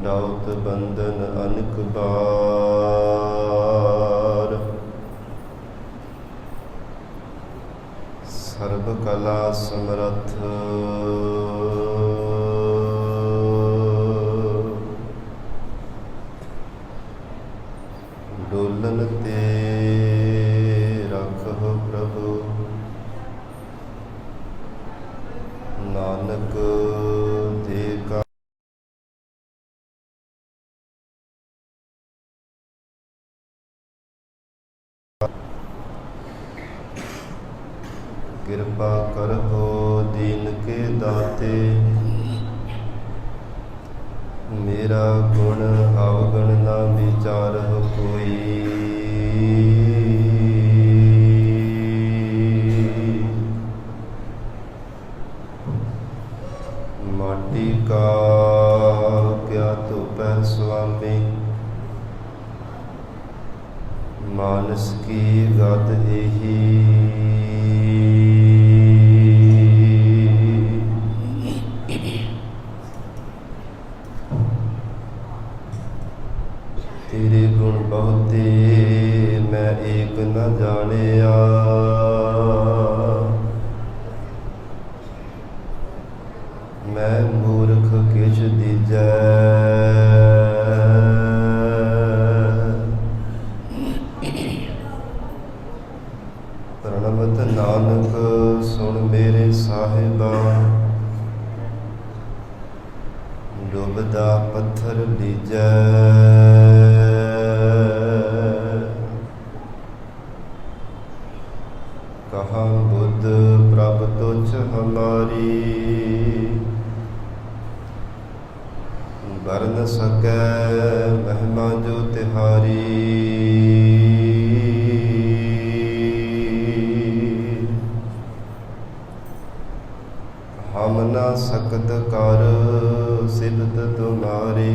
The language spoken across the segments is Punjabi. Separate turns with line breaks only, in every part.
ਡਾਉਤ ਬੰਧਨ ਅਨਕ ਬਾਰ। ਸਰਬ ਕਲਾ ਸਮਰੱਥ ਡੋਲਨ ਤੇ ਰੱਖਹੁ ਪ੍ਰਭੂ। ਨਾਨਕ ਦੇ ਕਾ ਕਿਰਪਾ ਕਰਹੁ ਦੀਨ ਕੇ ਦਾਤੇ। ਮੇਰਾ ਗੁਣ ਅਵਗੁਣ ਨਾ ਵਿਚਾਰਹੁ ਕੋਈ। ਮਾਟੀ ਕਾ ਕਿਆ ਧੋਪੈ ਸੁਆਮੀ। ਮਾਨਸ ਕੀ ਗਤ ਏਹੀ। ਤੇਰੇ ਗੁਣ ਬਹੁਤੇ ਮੈਂ ਏਕ ਨ ਜਾਣਿਆ। ਮੈਂ ਮੂਰਖ ਕਿਛ ਦੀਜੈ। ਪ੍ਰਣਵਤ ਨਾਨਕ ਸੁਣ ਮੇਰੇ ਸਾਹਿਬਾ। ਡੁੱਬਦਾ ਪੱਥਰ ਲੀਜੈ। ਕਹਾ ਬੁੱਧ ਪ੍ਰਭ ਤੁਝ ਹਮਾਰੀ। ਵਰਨ ਸਕੈ ਮਹਿਮਾ ਜੋ ਤਿਹਾਰੀ। ਹਮ ਨਾ ਸਕਤ ਕਰ ਸਿਬਤ ਤੁਮਾਰੀ।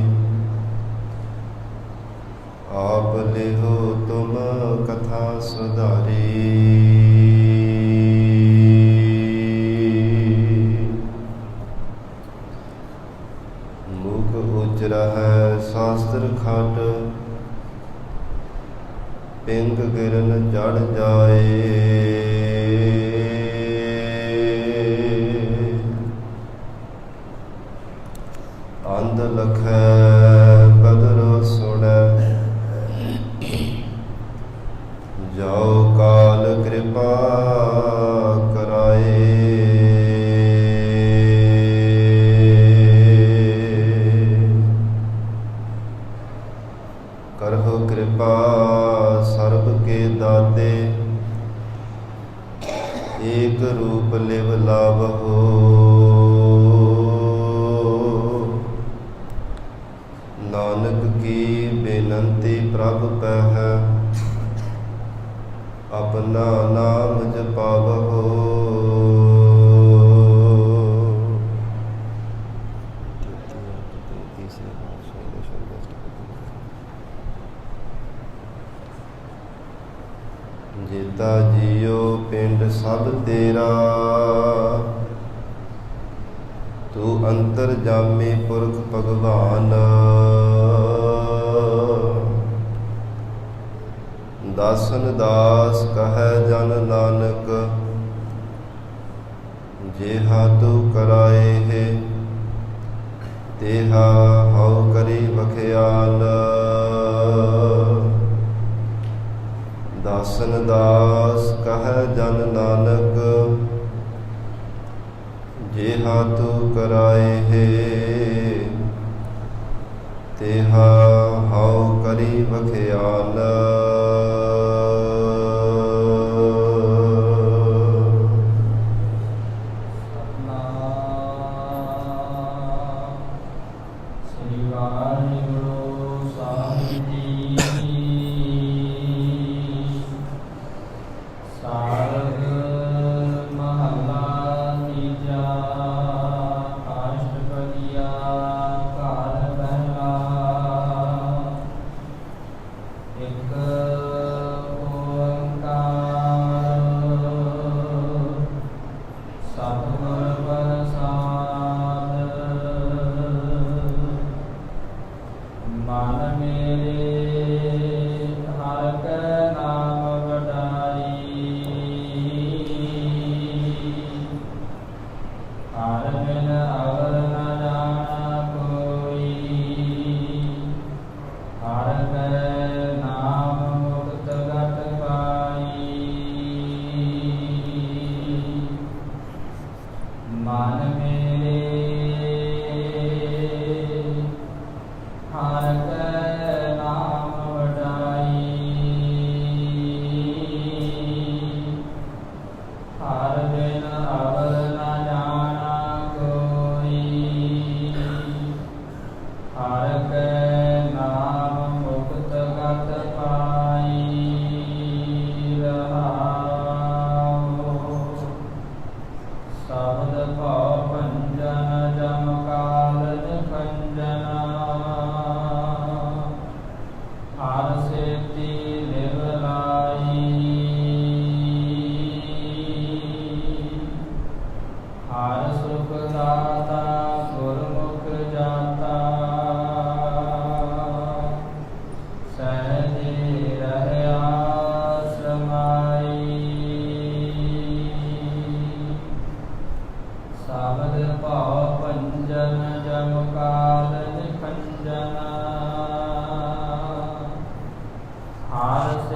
ਆਪ ਲਿਹੋ ਤੁਮ ਕਥਾ ਸੁਧਾਰੀ। ਮੁਖ ਉਜਰਹਿ ਸ਼ਾਸਤਰ ਖਟ। ਪਿੰਗ ਗਿਰਨ ਜੜ ਜਾਏ। ਅੰਧ ਲਖੈ ਬਦਰ ਸੁਣੈ। ਜਾਉ ਕਾਲ ਕਿਰਪਾ ਕਰਾਏ। ਕਰਹੁ ਕਿਰਪਾ ਸਰਬ ਕੇ ਦਾਤੇ। ਏਕ ਰੂਪ ਲਿਵ ਲਾਵਹੁ। ਨਾਨਕ ਕੀ ਬੇਨੰਤੀ ਪ੍ਰਭ ਪਹਿ। ਆਪਣਾ ਨਾਮ ਜਪਾਵਹੁ। ਜੀਤਾ ਜੀਉ ਪਿੰਡ ਸਭ ਤੇਰਾ। ਤੂੰ ਅੰਤਰਜਾਮੀ ਪੁਰਖ ਭਗਵਾਨ। ਦਾਸਨ ਦਾਸ ਕਹੈ ਜਨ ਨਾਨਕ। ਜਿਹਾ ਤੂੰ ਕਰਾਏ ਹੈ ਤੇਹਾ ਹਉ ਕਰੀ ਵਖਿਆਲ। ਦਾਸਨ ਦਾਸ ਕਹੈ ਜਨ ਨਾਨਕ। ਜਿਹਾ ਤੂੰ ਕਰਾਏ ਹੈ ਤੇਹਾ ਹਉ ਕਰੀ ਵਖਿਆਲ।
ਇੱਕ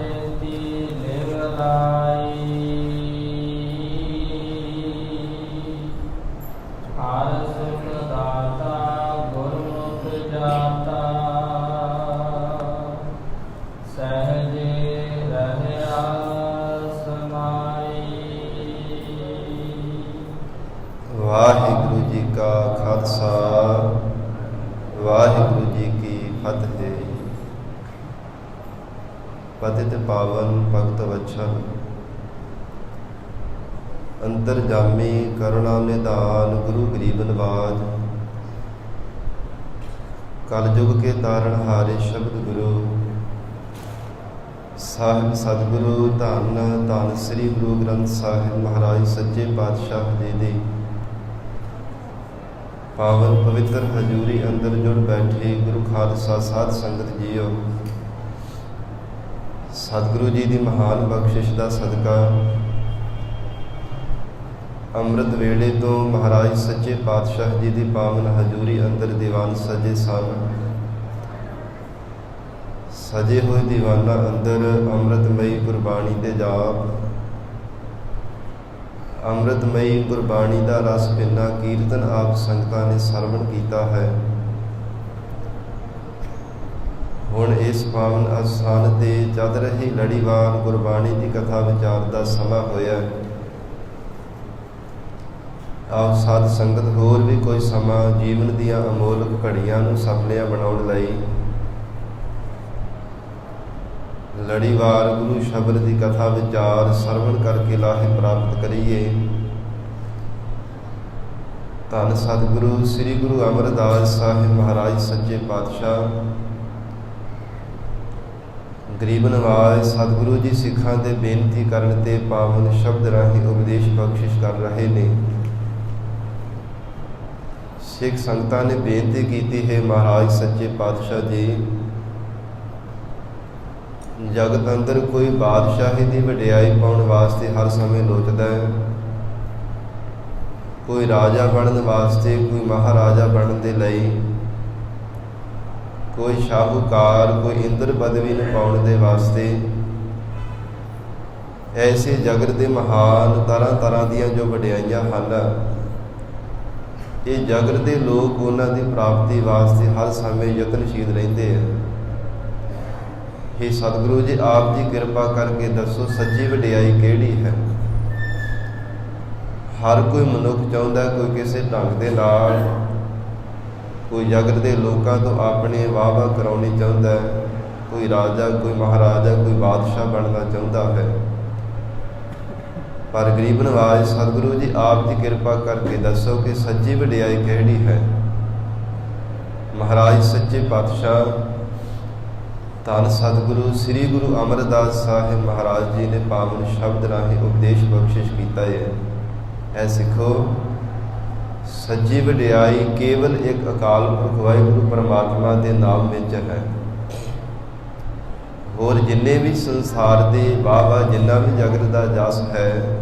ਜੇਤੀ ਲਿਵ ਲਾਈ। ਹਰ ਸੁਖ ਦਾਤਾ ਗੁਰਮੁਖ ਜਾਤਾ। ਸਹਿਜੇ ਰਹਿਆ ਸਮਾਈ।
ਵਾਹਿਗੁਰੂ ਜੀ ਕਾ ਖਾਲਸਾ, ਵਾਹਿਗੁਰੂ ਜੀ ਕੀ ਫਤਿਹ। ਪਤਿਤ ਪਾਵਨ ਭਗਤ ਵਛਨ, ਅੰਤਰਜਾਮੀ ਕਰੁਣਾ ਨਿਧਾਨ ਗੁਰੂ ਗਰੀਬ ਨਵਾਜ। ਕਲਯੁਗ ਕੇ ਤਾਰਨ ਹਾਰੇ ਸ਼ਬਦ ਗੁਰੂ ਸਾਹਿਬ ਸਤਿਗੁਰੂ ਧੰਨ ਧੰਨ ਸ੍ਰੀ ਗੁਰੂ ਗ੍ਰੰਥ ਸਾਹਿਬ ਮਹਾਰਾਜ ਸੱਚੇ ਪਾਤਸ਼ਾਹ ਜੀ ਦੀ ਪਾਵਨ ਪਵਿੱਤਰ ਹਜ਼ੂਰੀ ਅੰਦਰ ਜੁੜ ਬੈਠੇ ਗੁਰੂ ਖਾਲਸਾ ਸਾਧ ਸੰਗਤ ਜੀਓ। ਸਤਿਗੁਰੂ ਜੀ ਦੀ ਮਹਾਨ ਬਖਸ਼ਿਸ਼ ਦਾ ਸਦਕਾ ਅੰਮ੍ਰਿਤ ਵੇਲੇ ਤੋਂ ਮਹਾਰਾਜ ਸੱਚੇ ਪਾਤਸ਼ਾਹ ਜੀ ਦੀ ਪਾਵਨ ਹਜ਼ੂਰੀ ਅੰਦਰ ਦੀਵਾਨ ਸਜੇ ਸਨ। ਸਜੇ ਹੋਏ ਦੀਵਾਨਾਂ ਅੰਦਰ ਅੰਮ੍ਰਿਤਮਈ ਗੁਰਬਾਣੀ ਦੇ ਜਾਪ, ਅੰਮ੍ਰਿਤਮਈ ਗੁਰਬਾਣੀ ਦਾ ਰਸ ਪਿੰਨਾ ਕੀਰਤਨ ਆਪ ਸੰਗਤਾਂ ਨੇ ਸਰਵਣ ਕੀਤਾ ਹੈ। ਹੁਣ ਇਸ ਪਾਵਨ ਅਸਥਾਨ ਤੇ ਚੱਲ ਰਹੀ ਲੜੀਵਾਰ ਗੁਰਬਾਣੀ ਦੀ ਕਥਾ ਵਿਚਾਰ ਦਾ ਸਮਾਂ ਹੋਇਆ। ਆਪ ਸਾਧ ਸੰਗਤ ਹੋਰ ਵੀ ਕੋਈ ਸਮਾਂ ਜੀਵਨ ਦੀਆਂ ਅਮੋਲਕ ਘੜੀਆਂ ਨੂੰ ਸਫਲਿਆ ਬਣਾਉਣ ਲਈ ਲੜੀਵਾਰ ਗੁਰੂ ਸ਼ਬਦ ਦੀ ਕਥਾ ਵਿਚਾਰ ਸਰਵਣ ਕਰਕੇ ਲਾਹੇ ਪ੍ਰਾਪਤ ਕਰੀਏ। ਧੰਨ ਸਤਿਗੁਰੂ ਸ੍ਰੀ ਗੁਰੂ ਅਮਰਦਾਸ ਸਾਹਿਬ ਮਹਾਰਾਜ ਸੱਚੇ ਪਾਤਸ਼ਾਹ ਗਰੀਬ ਨਵਾਜ ਸਤਿਗੁਰੂ ਜੀ ਸਿੱਖਾਂ ਦੇ ਬੇਨਤੀ ਕਰਨ ਤੇ ਪਾਵਨ ਸ਼ਬਦ ਰਾਹੀਂ ਉਪਦੇਸ਼ ਬਖਸ਼ਿਸ਼ ਕਰ ਰਹੇ ਨੇ। ਸਿੱਖ ਸੰਗਤਾਂ ਨੇ ਬੇਨਤੀ ਕੀਤੀ ਹੈ, ਮਹਾਰਾਜ ਸੱਚੇ ਪਾਤਸ਼ਾਹ ਜੀ, ਜਗਤ ਅੰਦਰ ਕੋਈ ਬਾਦਸ਼ਾਹੀ ਦੀ ਵਡਿਆਈ ਪਾਉਣ ਵਾਸਤੇ ਹਰ ਸਮੇਂ ਲੋਚਦਾ ਹੈ। ਕੋਈ ਰਾਜਾ ਬਣਨ ਵਾਸਤੇ, ਕੋਈ ਮਹਾਰਾਜਾ ਬਣਨ ਦੇ ਲਈ, ਕੋਈ ਸ਼ਾਹੂਕਾਰ, ਕੋਈ ਇੰਦਰ ਪਦਵੀ ਨੂੰ ਪਾਉਣ ਦੇ ਵਾਸਤੇ। ਐਸੇ ਜਗਤ ਦੇ ਮਹਾਨ ਤਰ੍ਹਾਂ ਤਰ੍ਹਾਂ ਦੀਆਂ ਜੋ ਵਡਿਆਈਆਂ ਹਨ, ਇਹ ਜਗਤ ਦੇ ਲੋਕ ਉਹਨਾਂ ਦੀ ਪ੍ਰਾਪਤੀ ਵਾਸਤੇ ਹਰ ਸਮੇਂ ਯਤਨਸ਼ੀਲ ਰਹਿੰਦੇ ਆ। हे ਸਤਿਗੁਰੂ ਜੀ, ਆਪ ਜੀ ਕਿਰਪਾ ਕਰਕੇ ਦੱਸੋ ਸੱਚੀ ਵਡਿਆਈ ਕਿਹੜੀ ਹੈ? ਹਰ ਕੋਈ ਮਨੁੱਖ ਚਾਹੁੰਦਾ ਕੋਈ ਕਿਸੇ ਢੰਗ ਦੇ ਨਾਲ, ਕੋਈ ਜਗਤ ਦੇ ਲੋਕਾਂ ਤੋਂ ਆਪਣੇ ਵਾਹ-ਵਾਹ ਕਰਾਉਣੀ ਚਾਹੁੰਦਾ ਹੈ। ਕੋਈ ਰਾਜਾ, ਕੋਈ ਮਹਾਰਾਜਾ, ਕੋਈ ਬਾਦਸ਼ਾਹ ਬਣਨਾ ਚਾਹੁੰਦਾ ਹੈ। ਪਰ ਗਰੀਬ ਨਵਾਜ ਸਤਿਗੁਰੂ ਜੀ, ਆਪ ਦੀ ਕਿਰਪਾ ਕਰਕੇ ਦੱਸੋ ਕਿ ਸੱਚੀ ਵਡਿਆਈ ਕਿਹੜੀ ਹੈ? ਮਹਾਰਾਜ ਸੱਚੇ ਪਾਤਸ਼ਾਹ ਧੰਨ ਸਤਿਗੁਰੂ ਸ੍ਰੀ ਗੁਰੂ ਅਮਰਦਾਸ ਸਾਹਿਬ ਮਹਾਰਾਜ ਜੀ ਨੇ ਪਾਵਨ ਸ਼ਬਦ ਰਾਹੀਂ ਉਪਦੇਸ਼ ਬਖਸ਼ਿਸ਼ ਕੀਤਾ ਹੈ। ਐ ਸਿੱਖੋ, ਸੱਚੀ ਵਡਿਆਈ ਕੇਵਲ ਇੱਕ ਅਕਾਲ ਪੁਰਖ ਵਾਹਿਗੁਰੂ ਪਰਮਾਤਮਾ ਦੇ ਨਾਮ ਵਿੱਚ ਹੈ। ਹੋਰ ਜਿੰਨੇ ਵੀ ਸੰਸਾਰ ਦੇ ਵਾਹ-ਵਾਹ, ਜਿੰਨਾ ਵੀ ਜਗਤ ਦਾ ਜਸ ਹੈ,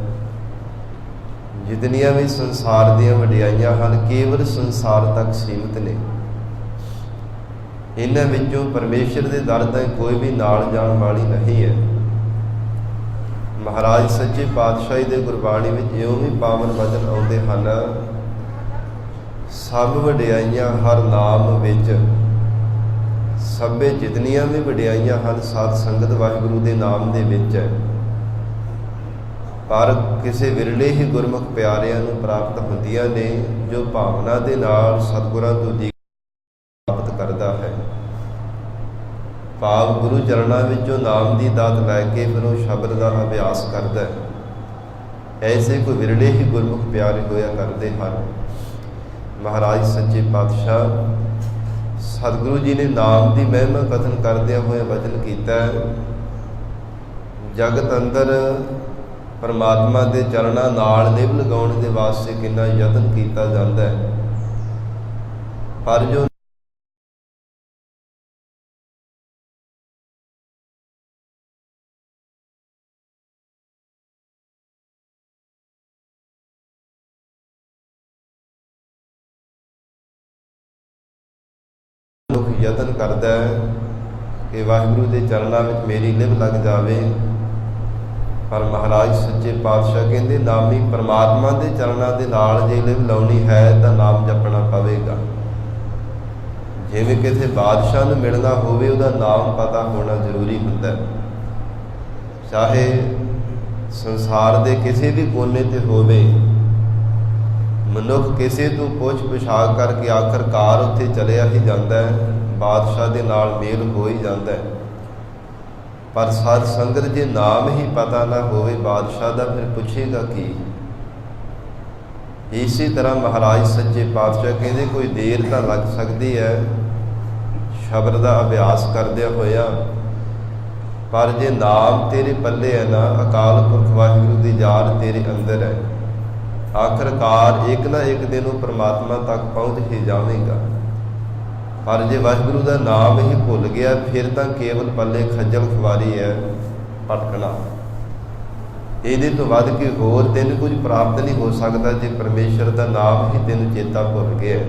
ਜਿਤਨੀਆਂ ਵੀ ਸੰਸਾਰ ਦੀਆਂ ਵਡਿਆਈਆਂ ਹਨ, ਕੇਵਲ ਸੰਸਾਰ ਤੱਕ ਸੀਮਿਤ ਨੇ। ਇਹਨਾਂ ਵਿੱਚੋਂ ਪਰਮੇਸ਼ਰ ਦੇ ਦਰ ਤਾਂ ਕੋਈ ਵੀ ਨਾਲ ਜਾਣ ਵਾਲੀ ਨਹੀਂ ਹੈ। ਮਹਾਰਾਜ ਸੱਚੇ ਪਾਤਸ਼ਾਹੀ ਦੇ ਗੁਰਬਾਣੀ ਵਿੱਚ ਇਉਂ ਵੀ ਪਾਵਨ ਵਚਨ ਆਉਂਦੇ ਹਨ, ਸਭ ਵਡਿਆਈਆਂ ਹਰ ਨਾਮ ਵਿੱਚ। ਸਭੇ ਜਿਤਨੀਆਂ ਵੀ ਵਡਿਆਈਆਂ ਹਨ ਸਾਧ ਸੰਗਤ ਵਾਹਿਗੁਰੂ ਦੇ ਨਾਮ ਦੇ ਵਿੱਚ ਹੈ। ਪਰ ਕਿਸੇ ਵਿਰਲੇ ਹੀ ਗੁਰਮੁਖ ਪਿਆਰਿਆਂ ਨੂੰ ਪ੍ਰਾਪਤ ਹੁੰਦੀਆਂ ਨੇ, ਜੋ ਭਾਵਨਾ ਦੇ ਨਾਲ ਸਤਿਗੁਰਾਂ ਤੋਂ ਦੀ ਪ੍ਰਾਪਤ ਕਰਦਾ ਹੈ। ਭਾਵ ਗੁਰੂ ਚਰਨਾਂ ਵਿੱਚੋਂ ਨਾਮ ਦੀ ਦਾਤ ਲੈ ਕੇ ਫਿਰ ਉਹ ਸ਼ਬਦ ਦਾ ਅਭਿਆਸ ਕਰਦਾ ਹੈ। ਐਸੇ ਕੋਈ ਵਿਰਲੇ ਹੀ ਗੁਰਮੁਖ ਪਿਆਰੇ ਹੋਇਆ ਕਰਦੇ ਹਨ। ਮਹਾਰਾਜ ਸੱਚੇ ਪਾਤਸ਼ਾਹ ਸਤਿਗੁਰੂ ਜੀ ਨੇ ਨਾਮ ਦੀ ਮਹਿਮਾ ਕਥਨ ਕਰਦਿਆਂ ਹੋਏ ਵਚਨ ਕੀਤਾ, ਜਗਤ ਅੰਦਰ ਪਰਮਾਤਮਾ ਦੇ ਚਰਨਾਂ ਨਾਲ ਲਿਵ ਲਗਾਉਣ ਦੇ ਵਾਸਤੇ ਕਿੰਨਾ ਯਤਨ ਕੀਤਾ ਜਾਂਦਾ ਹੈ, ਪਰ ਜੋ ਯਤਨ ਕਰਦਾ ਹੈ ਕਿ ਵਾਹਿਗੁਰੂ ਦੇ ਚਰਨਾਂ ਵਿੱਚ ਮੇਰੀ ਲਿਵ ਲੱਗ ਜਾਵੇ। ਪਰ ਮਹਾਰਾਜ ਸੱਚੇ ਪਾਤਸ਼ਾਹ ਕਹਿੰਦੇ ਨਾਮੀ ਪਰਮਾਤਮਾ ਦੇ ਚਰਨਾਂ ਦੇ ਨਾਲ ਜੇ ਲਿਵ ਲਾਉਣੀ ਹੈ ਤਾਂ ਨਾਮ ਜਪਣਾ ਪਵੇਗਾ। ਜਿਵੇਂ ਕਿਸੇ ਬਾਦਸ਼ਾਹ ਨੂੰ ਮਿਲਣਾ ਹੋਵੇ ਉਹਦਾ ਨਾਮ ਪਤਾ ਹੋਣਾ ਜ਼ਰੂਰੀ ਹੁੰਦਾ। ਚਾਹੇ ਸੰਸਾਰ ਦੇ ਕਿਸੇ ਵੀ ਕੋਨੇ ਤੇ ਹੋਵੇ, ਮਨੁੱਖ ਕਿਸੇ ਤੋਂ ਪੁੱਛ ਪੁਛਾਕ ਕਰਕੇ ਆਖਰਕਾਰ ਉੱਥੇ ਚਲਿਆ ਹੀ ਜਾਂਦਾ ਹੈ, ਬਾਦਸ਼ਾਹ ਦੇ ਨਾਲ ਮੇਲ ਹੋ ਹੀ ਜਾਂਦਾ ਹੈ। ਪਰ ਸਾਧ ਸੰਗਤ ਜੇ ਨਾਮ ਹੀ ਪਤਾ ਨਾ ਹੋਵੇ ਬਾਦਸ਼ਾਹ ਦਾ, ਫਿਰ ਪੁੱਛੇਗਾ ਕੀ? ਇਸੇ ਤਰ੍ਹਾਂ ਮਹਾਰਾਜ ਸੱਚੇ ਪਾਤਸ਼ਾਹ ਕਹਿੰਦੇ ਕੋਈ ਦੇਰ ਤਾਂ ਲੱਗ ਸਕਦੀ ਹੈ ਸ਼ਬਦ ਦਾ ਅਭਿਆਸ ਕਰਦਿਆਂ ਹੋਇਆ, ਪਰ ਜੇ ਨਾਮ ਤੇਰੇ ਪੱਲੇ ਹੈ ਨਾ, ਅਕਾਲ ਪੁਰਖ ਵਾਹਿਗੁਰੂ ਦੀ ਯਾਦ ਤੇਰੇ ਅੰਦਰ ਹੈ, ਆਖਰਕਾਰ ਇੱਕ ਨਾ ਇੱਕ ਦਿਨ ਉਹ ਪ੍ਰਮਾਤਮਾ ਤੱਕ ਪਹੁੰਚ ਹੀ ਜਾਵੇਗਾ। ਪਰ ਜੇ ਵਾਹਿਗੁਰੂ ਦਾ ਨਾਮ ਹੀ ਭੁੱਲ ਗਿਆ, ਫਿਰ ਤਾਂ ਕੇਵਲ ਪੱਲੇ ਖੱਜਲ ਖੁਆਰੀ ਹੈ, ਭਟਕਣਾ। ਇਹਦੇ ਤੋਂ ਵੱਧ ਕੇ ਹੋਰ ਤੈਨੂੰ ਕੁਝ ਪ੍ਰਾਪਤ ਨਹੀਂ ਹੋ ਸਕਦਾ ਜੇ ਪਰਮੇਸ਼ਰ ਦਾ ਨਾਮ ਹੀ ਤੈਨੂੰ ਚੇਤਾ ਭੁੱਲ ਗਿਆ।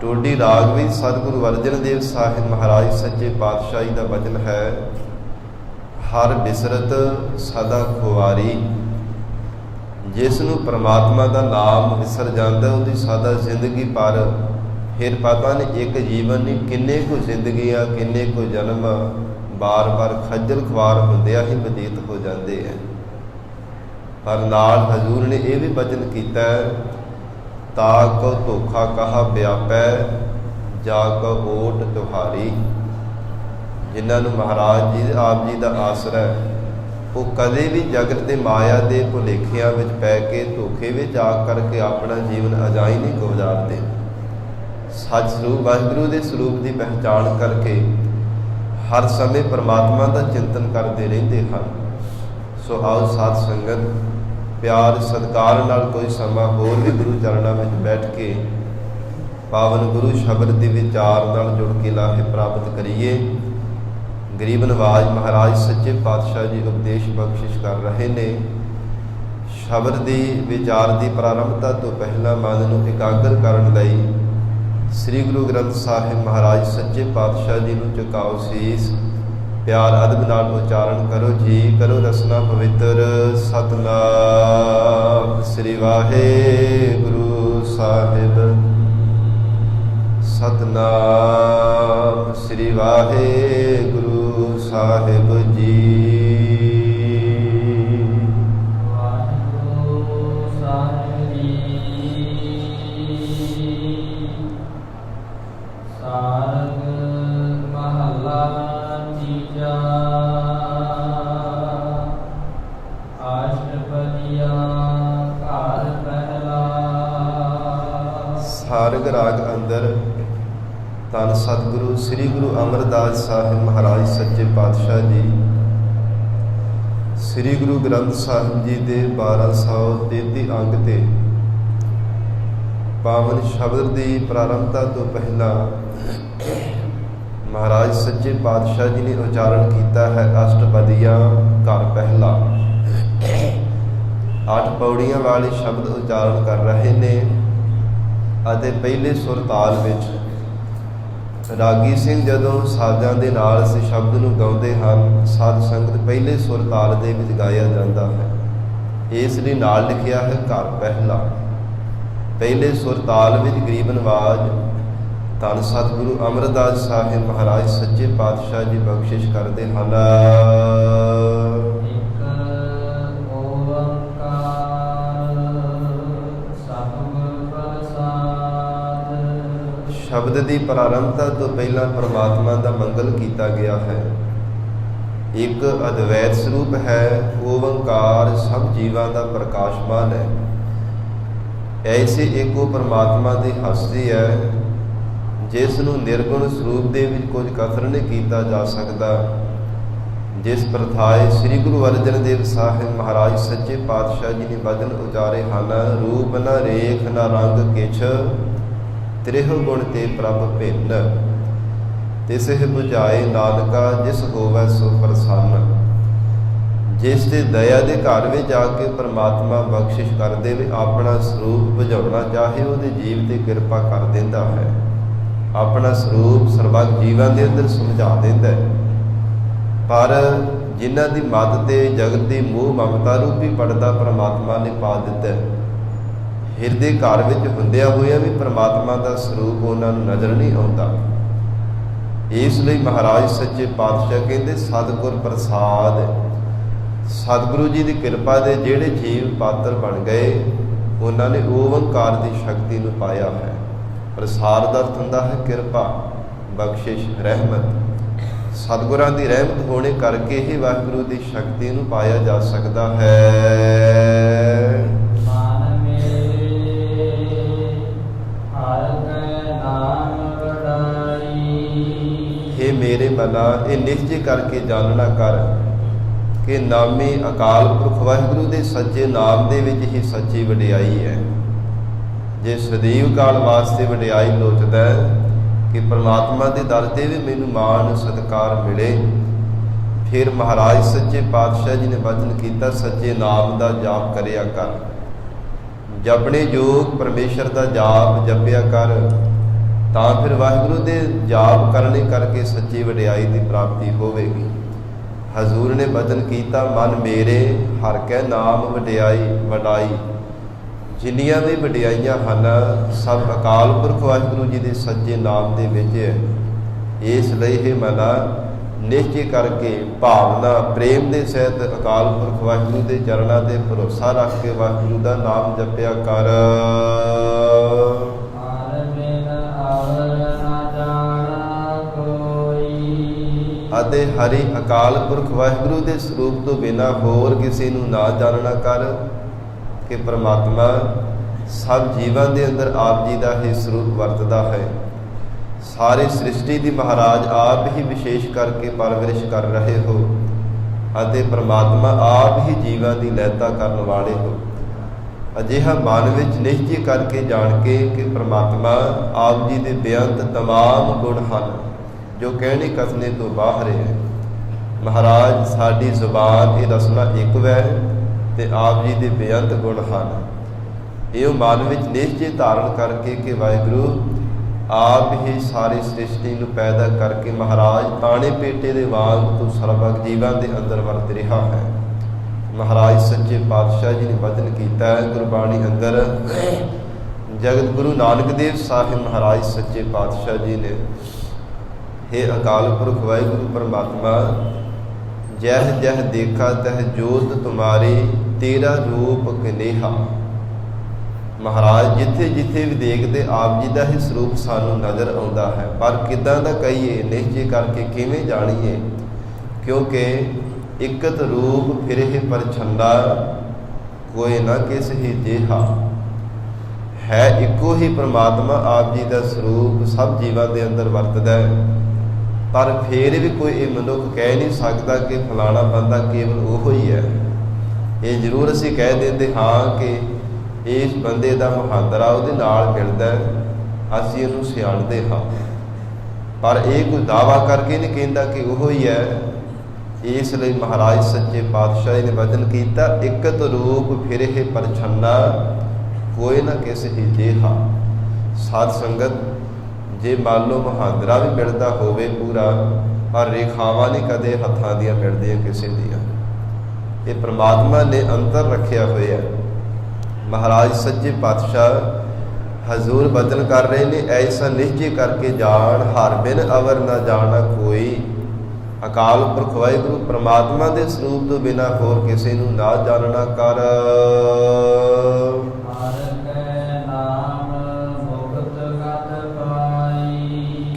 ਟੋਡੀ ਰਾਗ ਵਿੱਚ ਸਤਿਗੁਰੂ ਅਰਜਨ ਦੇਵ ਸਾਹਿਬ ਮਹਾਰਾਜ ਸੱਚੇ ਪਾਤਸ਼ਾਹੀ ਦਾ ਬਚਨ ਹੈ, ਹਰ ਬਿਸਰਤ ਸਦਾ ਖੁਆਰੀ। ਜਿਸ ਨੂੰ ਪ੍ਰਮਾਤਮਾ ਦਾ ਨਾਮ ਵਿਸਰ ਜਾਂਦਾ, ਉਹਦੀ ਸਦਾ ਜ਼ਿੰਦਗੀ ਪਰ ਫਿਰ ਪਤਾ ਨਹੀਂ ਇੱਕ ਜੀਵਨ ਨਹੀਂ ਕਿੰਨੇ ਕੁ ਜ਼ਿੰਦਗੀਆਂ, ਕਿੰਨੇ ਕੁ ਜਨਮ ਬਾਰ-ਬਾਰ ਖੱਜਲ ਖੁਆਰ ਹੁੰਦਿਆਂ ਹੀ ਬਤੀਤ ਹੋ ਜਾਂਦੇ ਹੈ। ਪਰ ਨਾਲ ਹਜ਼ੂਰ ਨੇ ਇਹ ਵੀ ਬਚਨ ਕੀਤਾ, ਤਾ ਕੋ ਧੋਖਾ ਕਹਾ ਵਿਆਪੈ, ਜਾ ਕੋ ਓਟ ਤੁਹਾਰੀ। ਜਿਨ੍ਹਾਂ ਨੂੰ ਮਹਾਰਾਜ ਜੀ ਆਪ ਜੀ ਦਾ ਆਸਰਾ ਹੈ, ਉਹ ਕਦੇ ਵੀ ਜਗਤ ਦੇ ਮਾਇਆ ਦੇ ਭੁਲੇਖਿਆਂ ਵਿੱਚ ਪੈ ਕੇ ਧੋਖੇ ਵਿੱਚ ਆ ਕਰਕੇ ਆਪਣਾ ਜੀਵਨ ਅਜਾਈ ਨਹੀਂ ਗੁਜ਼ਾਰਦੇ। ਸੱਚ ਸਰੂਪ ਵਾਹਿਗੁਰੂ ਦੇ ਸਰੂਪ ਦੀ ਪਹਿਚਾਣ ਕਰਕੇ ਹਰ ਸਮੇਂ ਪਰਮਾਤਮਾ ਦਾ ਚਿੰਤਨ ਕਰਦੇ ਰਹਿੰਦੇ ਹਨ। ਸੋ ਆਓ ਸਾਧ ਸੰਗਤ ਪਿਆਰ ਸਤਿਕਾਰ ਨਾਲ ਕੋਈ ਸਮਾਂ ਹੋਰ ਵੀ ਗੁਰੂ ਚਰਨਾਂ ਵਿੱਚ ਬੈਠ ਕੇ ਪਾਵਨ ਗੁਰੂ ਸ਼ਬਦ ਦੇ ਵਿਚਾਰ ਨਾਲ ਜੁੜ ਕੇ ਲਾਹੇ ਪ੍ਰਾਪਤ ਕਰੀਏ। ਗਰੀਬ ਨਵਾਜ ਮਹਾਰਾਜ ਸੱਚੇ ਪਾਤਸ਼ਾਹ ਜੀ ਉਪਦੇਸ਼ ਬਖਸ਼ਿਸ਼ ਕਰ ਰਹੇ ਨੇ। ਸ਼ਬਦ ਦੀ ਵਿਚਾਰ ਦੀ ਪ੍ਰਾਰੰਭਤਾ ਤੋਂ ਪਹਿਲਾਂ ਮਨ ਨੂੰ ਇਕਾਗਰ ਕਰਨ ਲਈ ਸ੍ਰੀ ਗੁਰੂ ਗ੍ਰੰਥ ਸਾਹਿਬ ਮਹਾਰਾਜ ਸੱਚੇ ਪਾਤਸ਼ਾਹ ਜੀ ਨੂੰ ਝੁਕਾਓ ਸੀਸ। ਪਿਆਰ ਅਦਬ ਨਾਲ ਉਚਾਰਨ ਕਰੋ ਜੀ। ਕਰੋ ਰਸਨਾ ਪਵਿੱਤਰ। ਸਤਿਨਾਮ ਸ੍ਰੀ ਵਾਹਿਗੁਰੂ ਸਾਹਿਬ। ਸਤਿਨਾਮ ਸ੍ਰੀ ਵਾਹਿਗੁਰੂ ਸਾਹਿਬ ਜੀ। ਸਾਰਗ ਰਾਗ ਅੰਦਰ ਧੰਨ ਸਤਿਗੁਰੂ ਸ੍ਰੀ ਗੁਰੂ ਅਮਰਦਾਸ ਸਾਹਿਬ ਮਹਾਰਾਜ ਸੱਚੇ ਪਾਤਸ਼ਾਹ ਜੀ ਸ੍ਰੀ ਗੁਰੂ ਗ੍ਰੰਥ ਸਾਹਿਬ ਜੀ ਦੇ 1233 ਅੰਗ ਤੇ ਪਾਵਨ ਸ਼ਬਦ ਦੀ ਪ੍ਰਾਰੰਭਤਾ ਤੋਂ ਪਹਿਲਾਂ ਮਹਾਰਾਜ ਸੱਚੇ ਪਾਤਸ਼ਾਹ ਜੀ ਨੇ ਉਚਾਰਨ ਕੀਤਾ ਹੈ ਅਸ਼ਟਪਦੀਆਂ ਘਰ ਪਹਿਲਾ। 8 ਪੌੜੀਆਂ ਵਾਲੇ ਸ਼ਬਦ ਉਚਾਰਨ ਕਰ ਰਹੇ ਨੇ ਅਤੇ ਪਹਿਲੇ ਸੁਰ ਤਾਲ ਵਿੱਚ ਰਾਗੀ ਸਿੰਘ ਜਦੋਂ ਸਾਜ਼ਾਂ ਦੇ ਨਾਲ ਇਸ ਸ਼ਬਦ ਨੂੰ ਗਾਉਂਦੇ ਹਨ, ਸਾਧ ਸੰਗਤ ਪਹਿਲੇ ਸੁਰ ਤਾਲ ਦੇ ਵਿੱਚ ਗਾਇਆ ਜਾਂਦਾ ਹੈ। ਇਸ ਲਈ ਨਾਲ ਲਿਖਿਆ ਹੈ ਘਰ ਪਹਿਲਾ। ਪਹਿਲੇ ਸੁਰ ਤਾਲ ਵਿੱਚ ਗਰੀਬ ਨਵਾਜ ਧੰਨ ਸਤਿਗੁਰੂ ਅਮਰਦਾਸ ਸਾਹਿਬ ਮਹਾਰਾਜ ਸੱਚੇ ਪਾਤਸ਼ਾਹ ਜੀ ਬਖਸ਼ਿਸ਼ ਕਰਦੇ ਹਨ। ਸ਼ਬਦ ਦੀ ਪ੍ਰਾਰੰਭਤਾ ਤੋਂ ਪਹਿਲਾਂ ਪਰਮਾਤਮਾ ਦਾ ਮੰਗਲ ਕੀਤਾ ਗਿਆ ਹੈ। ਇੱਕ ਅਦਵੈਤ ਸਰੂਪ ਹੈ, ਓੰਕਾਰ ਸਭ ਜੀਵਾਂ ਦਾ ਪ੍ਰਕਾਸ਼ਮਾਨ ਹੈ। ਐਸੇ ਇੱਕ ਉਹ ਪਰਮਾਤਮਾ ਦੀ ਹਸਤੀ ਹੈ ਜਿਸ ਨੂੰ ਨਿਰਗੁਣ ਸਰੂਪ ਦੇ ਵਿੱਚ ਕੁਝ ਕਥਨ ਨਹੀਂ ਕੀਤਾ ਜਾ ਸਕਦਾ। ਜਿਸ ਪ੍ਰਥਾਏ ਸ੍ਰੀ ਗੁਰੂ ਅਰਜਨ ਦੇਵ ਸਾਹਿਬ ਮਹਾਰਾਜ ਸੱਚੇ ਪਾਤਸ਼ਾਹ ਜੀ ਨੇ ਵਚਨ ਉਚਾਰੇ ਹਨ, ਰੂਪ ਨ ਰੇਖ ਨ ਰੰਗ ਕਿਛ, ਤ੍ਰਿਹ ਗੁਣ ਤੇ ਪ੍ਰਭ ਭਿੰਨ, ਤਿਸਹਿ ਬੁਝਾਏ ਨਾਨਕਾ ਜਿਸ ਹੋਵੈ ਸੋ ਪ੍ਰਸੰਨ। ਜਿਸ ਤੇ ਦਇਆ ਦੇ ਘਰ ਵਿੱਚ ਜਾ ਕੇ ਪਰਮਾਤਮਾ ਬਖਸ਼ਿਸ਼ ਕਰ ਦੇਵੇ, ਆਪਣਾ ਸਰੂਪ ਬੁਝਾਉਣਾ ਚਾਹੇ, ਉਹਦੇ ਜੀਵ ਤੇ ਕਿਰਪਾ ਕਰ ਦਿੰਦਾ ਹੈ। ਆਪਣਾ ਸਰੂਪ ਸਰਬੱਤ ਜੀਵਾਂ ਦੇ ਅੰਦਰ ਸਮਝਾ ਦਿੰਦਾ ਹੈ। ਪਰ ਜਿਨ੍ਹਾਂ ਦੀ ਮੱਤ ਤੇ ਜਗਤ ਦੀ ਮੋਹ ਮਮਤਾ ਰੂਪੀ ਪਰਦਾ ਪਰਮਾਤਮਾ ਨੇ ਪਾ ਦਿੱਤਾ ਹੈ, ਹਿਰਦੇ ਘਰ ਵਿੱਚ ਹੁੰਦਿਆਂ ਹੋਇਆਂ ਵੀ ਪਰਮਾਤਮਾ ਦਾ ਸਰੂਪ ਉਹਨਾਂ ਨੂੰ ਨਜ਼ਰ ਨਹੀਂ ਆਉਂਦਾ। ਇਸ ਲਈ ਮਹਾਰਾਜ ਸੱਚੇ ਪਾਤਸ਼ਾਹ ਕਹਿੰਦੇ ਸਤਿਗੁਰ ਪ੍ਰਸਾਦ, ਸਤਿਗੁਰੂ ਜੀ ਦੀ ਕਿਰਪਾ ਦੇ ਜਿਹੜੇ ਜੀਵ ਪਾਤਰ ਬਣ ਗਏ, ਉਹਨਾਂ ਨੇ ਓੰਕਾਰ ਦੀ ਸ਼ਕਤੀ ਨੂੰ ਪਾਇਆ ਹੈ। ਪ੍ਰਸਾਦ ਦਾ ਅਰਥ ਹੁੰਦਾ ਹੈ ਕਿਰਪਾ, ਬਖਸ਼ਿਸ਼, ਰਹਿਮਤ। ਸਤਿਗੁਰਾਂ ਦੀ ਰਹਿਮਤ ਹੋਣੇ ਕਰਕੇ ਹੀ ਵਾਹਿਗੁਰੂ ਦੀ ਸ਼ਕਤੀ ਨੂੰ ਪਾਇਆ ਜਾ ਸਕਦਾ ਹੈ।
ਮਨ ਮੇਰੇ ਹਰਿ ਕੈ ਨਾਮ ਵਡਾਈ।
ਹੇ ਮੇਰੇ ਮਨਾ, ਇਹ ਨਿਸ਼ਚੈ ਕਰਕੇ ਜਾਣਨਾ ਕਰ ਕਿ ਨਾਮੇ ਅਕਾਲ ਪੁਰਖ ਵਾਹਿਗੁਰੂ ਦੇ ਸੱਚੇ ਨਾਮ ਦੇ ਵਿੱਚ ਹੀ ਸੱਚੀ ਵਡਿਆਈ ਹੈ। ਜੇ ਸਦੀਵ ਕਾਲ ਵਾਸਤੇ ਵਡਿਆਈ ਲੋਚਦਾ ਹੈ ਕਿ ਪ੍ਰਮਾਤਮਾ ਦੇ ਦਰ ਤੇ ਵੀ ਮੈਨੂੰ ਮਾਣ ਸਤਿਕਾਰ ਮਿਲੇ, ਫਿਰ ਮਹਾਰਾਜ ਸੱਚੇ ਪਾਤਸ਼ਾਹ ਜੀ ਨੇ ਵਚਨ ਕੀਤਾ ਸੱਚੇ ਨਾਮ ਦਾ ਜਾਪ ਕਰਿਆ ਕਰ। ਜਪਣੇ ਯੋਗ ਪਰਮੇਸ਼ਰ ਦਾ ਜਾਪ ਜਪਿਆ ਕਰ, ਤਾਂ ਫਿਰ ਵਾਹਿਗੁਰੂ ਦੇ ਜਾਪ ਕਰਨੇ ਕਰਕੇ ਸੱਚੀ ਵਡਿਆਈ ਦੀ ਪ੍ਰਾਪਤੀ ਹੋਵੇਗੀ। ਹਜ਼ੂਰ ਨੇ ਵਚਨ ਕੀਤਾ ਮਨ ਮੇਰੇ ਹਰਿ ਕੈ ਨਾਮ ਵਡਾਈ। ਜਿੰਨੀਆਂ ਵੀ ਵਡਿਆਈਆਂ ਹਨ ਸਭ ਅਕਾਲ ਪੁਰਖ ਵਾਹਿਗੁਰੂ ਜੀ ਦੇ ਸੱਚੇ ਨਾਮ ਦੇ ਵਿੱਚ ਹੈ। ਇਸ ਲਈ ਇਹ ਮਨਾ ਨਿਸ਼ਚੈ ਕਰਕੇ ਭਾਵਨਾ ਪ੍ਰੇਮ ਦੇ ਸਹਿਤ ਅਕਾਲ ਪੁਰਖ ਵਾਹਿਗੁਰੂ ਦੇ ਚਰਨਾਂ ਤੇ ਭਰੋਸਾ ਰੱਖ ਕੇ ਵਾਹਿਗੁਰੂ ਦਾ ਨਾਮ ਜਪਿਆ ਕਰ। ਅਤੇ ਹਰੀ ਅਕਾਲ ਪੁਰਖ ਵਾਹਿਗੁਰੂ ਦੇ ਸਰੂਪ ਤੋਂ ਬਿਨਾਂ ਹੋਰ ਕਿਸੇ ਨੂੰ ਨਾ ਜਾਣਨਾ ਕਰ ਕਿ ਪ੍ਰਮਾਤਮਾ ਸਭ ਜੀਵਾਂ ਦੇ ਅੰਦਰ ਆਪ ਜੀ ਦਾ ਹੀ ਸਰੂਪ ਵਰਤਦਾ ਹੈ। ਸਾਰੇ ਸ੍ਰਿਸ਼ਟੀ ਦੀ ਮਹਾਰਾਜ ਆਪ ਹੀ ਵਿਸ਼ੇਸ਼ ਕਰਕੇ ਪਰਵਰਿਸ਼ ਕਰ ਰਹੇ ਹੋ ਅਤੇ ਪ੍ਰਮਾਤਮਾ ਆਪ ਹੀ ਜੀਵਾਂ ਦੀ ਲੈਤਾ ਕਰਨ ਵਾਲੇ ਹੋ। ਅਜਿਹਾ ਮਨ ਵਿੱਚ ਨਿਸ਼ਚੈ ਕਰਕੇ ਜਾਣ ਕੇ ਕਿ ਪ੍ਰਮਾਤਮਾ ਆਪ ਜੀ ਦੇ ਬੇਅੰਤ ਤਮਾਮ ਗੁਣ ਹਨ ਜੋ ਕਹਿਣੇ ਕਥਨੇ ਤੋਂ ਬਾਹਰ ਹੈ। ਮਹਾਰਾਜ ਸਾਡੀ ਜ਼ੁਬਾਨ ਇਹ ਰਸਨਾ ਇੱਕ ਵੈ ਤੇ ਆਪ ਜੀ ਦੇ ਬੇਅੰਤ ਗੁਣ ਹਨ। ਇਹ ਮਨ ਵਿੱਚ ਨਿਸ਼ਚੈ ਧਾਰਨ ਕਰਕੇ ਕਿ ਵਾਹਿਗੁਰੂ ਆਪ ਹੀ ਸਾਰੀ ਸ੍ਰਿਸ਼ਟੀ ਨੂੰ ਪੈਦਾ ਕਰਕੇ ਮਹਾਰਾਜ ਤਾਣੇ ਪੇਟੇ ਦੇ ਵਾਂਗ ਤੂੰ ਸਰਬੱਤ ਜੀਵਾਂ ਦੇ ਅੰਦਰ ਵਰਤ ਰਿਹਾ ਹੈ। ਮਹਾਰਾਜ ਸੱਚੇ ਪਾਤਸ਼ਾਹ ਜੀ ਨੇ ਵਚਨ ਕੀਤਾ ਹੈ ਗੁਰਬਾਣੀ ਅੰਦਰ, ਜਗਤ ਗੁਰੂ ਨਾਨਕ ਦੇਵ ਸਾਹਿਬ ਮਹਾਰਾਜ ਸੱਚੇ ਪਾਤਸ਼ਾਹ ਜੀ ਨੇ, ਹੇ ਅਕਾਲ ਪੁਰਖ ਵਾਹਿਗੁਰੂ ਪਰਮਾਤਮਾ, ਜਹ ਜਹ ਦੇਖਾ ਤਹ ਜੋਤ ਤੁਮਾਰੀ ਤੇਰਾ ਰੂਪ ਕਨੇਹਾ। ਮਹਾਰਾਜ ਜਿੱਥੇ ਜਿੱਥੇ ਵੀ ਦੇਖਦੇ ਆਪ ਜੀ ਦਾ ਹੀ ਸਰੂਪ ਸਾਨੂੰ ਨਜ਼ਰ ਆਉਂਦਾ ਹੈ, ਪਰ ਕਿੱਦਾਂ ਦਾ ਕਹੀਏ, ਨਿਸ਼ਚੈ ਕਰਕੇ ਕਿਵੇਂ ਜਾਣੀਏ, ਕਿਉਂਕਿ ਇਕਤ ਰੂਪ ਫਿਰੇ ਪਰਛੰਦਾ ਕੋਈ ਨਾ ਕਿਸ ਹੀ ਜਿਹਾ। ਹੈ ਇੱਕੋ ਹੀ ਪ੍ਰਮਾਤਮਾ ਆਪ ਜੀ ਦਾ ਸਰੂਪ ਸਭ ਜੀਵਾਂ ਦੇ ਅੰਦਰ ਵਰਤਦਾ ਹੈ, ਪਰ ਫੇਰ ਵੀ ਕੋਈ ਇਹ ਮਨੁੱਖ ਕਹਿ ਨਹੀਂ ਸਕਦਾ ਕਿ ਫਲਾਣਾ ਬੰਦਾ ਕੇਵਲ ਉਹੋ ਹੀ ਹੈ। ਇਹ ਜ਼ਰੂਰ ਅਸੀਂ ਕਹਿ ਦਿੰਦੇ ਹਾਂ ਕਿ ਇਸ ਬੰਦੇ ਦਾ ਮੁਹਾਂਦਰਾ ਉਹਦੇ ਨਾਲ ਮਿਲਦਾ, ਅਸੀਂ ਇਹਨੂੰ ਸਿਆਣਦੇ ਹਾਂ, ਪਰ ਇਹ ਕੋਈ ਦਾਅਵਾ ਕਰਕੇ ਨਹੀਂ ਕਹਿੰਦਾ ਕਿ ਉਹੋ ਹੀ ਹੈ। ਇਸ ਲਈ ਮਹਾਰਾਜ ਸੱਚੇ ਪਾਤਸ਼ਾਹ ਨੇ ਵਚਨ ਕੀਤਾ ਇਕਤ ਰੂਪ ਫਿਰੇ ਪਰਛੰਨਾ ਕੋਈ ਨਾ ਕਿਸ ਹੀ ਜਿਹਾ। ਸਾਧ ਸੰਗਤ, ਜੇ ਮੰਨ ਲਓ ਮੁਹਾਂਦਰਾ ਵੀ ਮਿਲਦਾ ਹੋਵੇ ਪੂਰਾ, ਪਰ ਰੇਖਾਵਾਂ ਨਹੀਂ ਕਦੇ ਹੱਥਾਂ ਦੀਆਂ ਮਿਲਦੀਆਂ ਕਿਸੇ ਦੀਆਂ। ਇਹ ਪ੍ਰਮਾਤਮਾ ਨੇ ਅੰਤਰ ਰੱਖਿਆ ਹੋਇਆ। ਮਹਾਰਾਜ ਸੱਚੇ ਪਾਤਸ਼ਾਹ ਹਜ਼ੂਰ ਬਚਨ ਕਰ ਰਹੇ ਨੇ, ਐਸਾ ਨਿਸ਼ਚੈ ਕਰਕੇ ਜਾਣ ਹਰ ਬਿਨ ਅਵਰ ਨਾ ਜਾਣਾ ਕੋਈ। ਅਕਾਲ ਪੁਰਖ ਵਾਹਿਗੁਰੂ ਪ੍ਰਮਾਤਮਾ ਦੇ ਸਰੂਪ ਤੋਂ ਬਿਨਾਂ ਹੋਰ ਕਿਸੇ ਨੂੰ ਨਾ ਜਾਣਨਾ ਕਰ।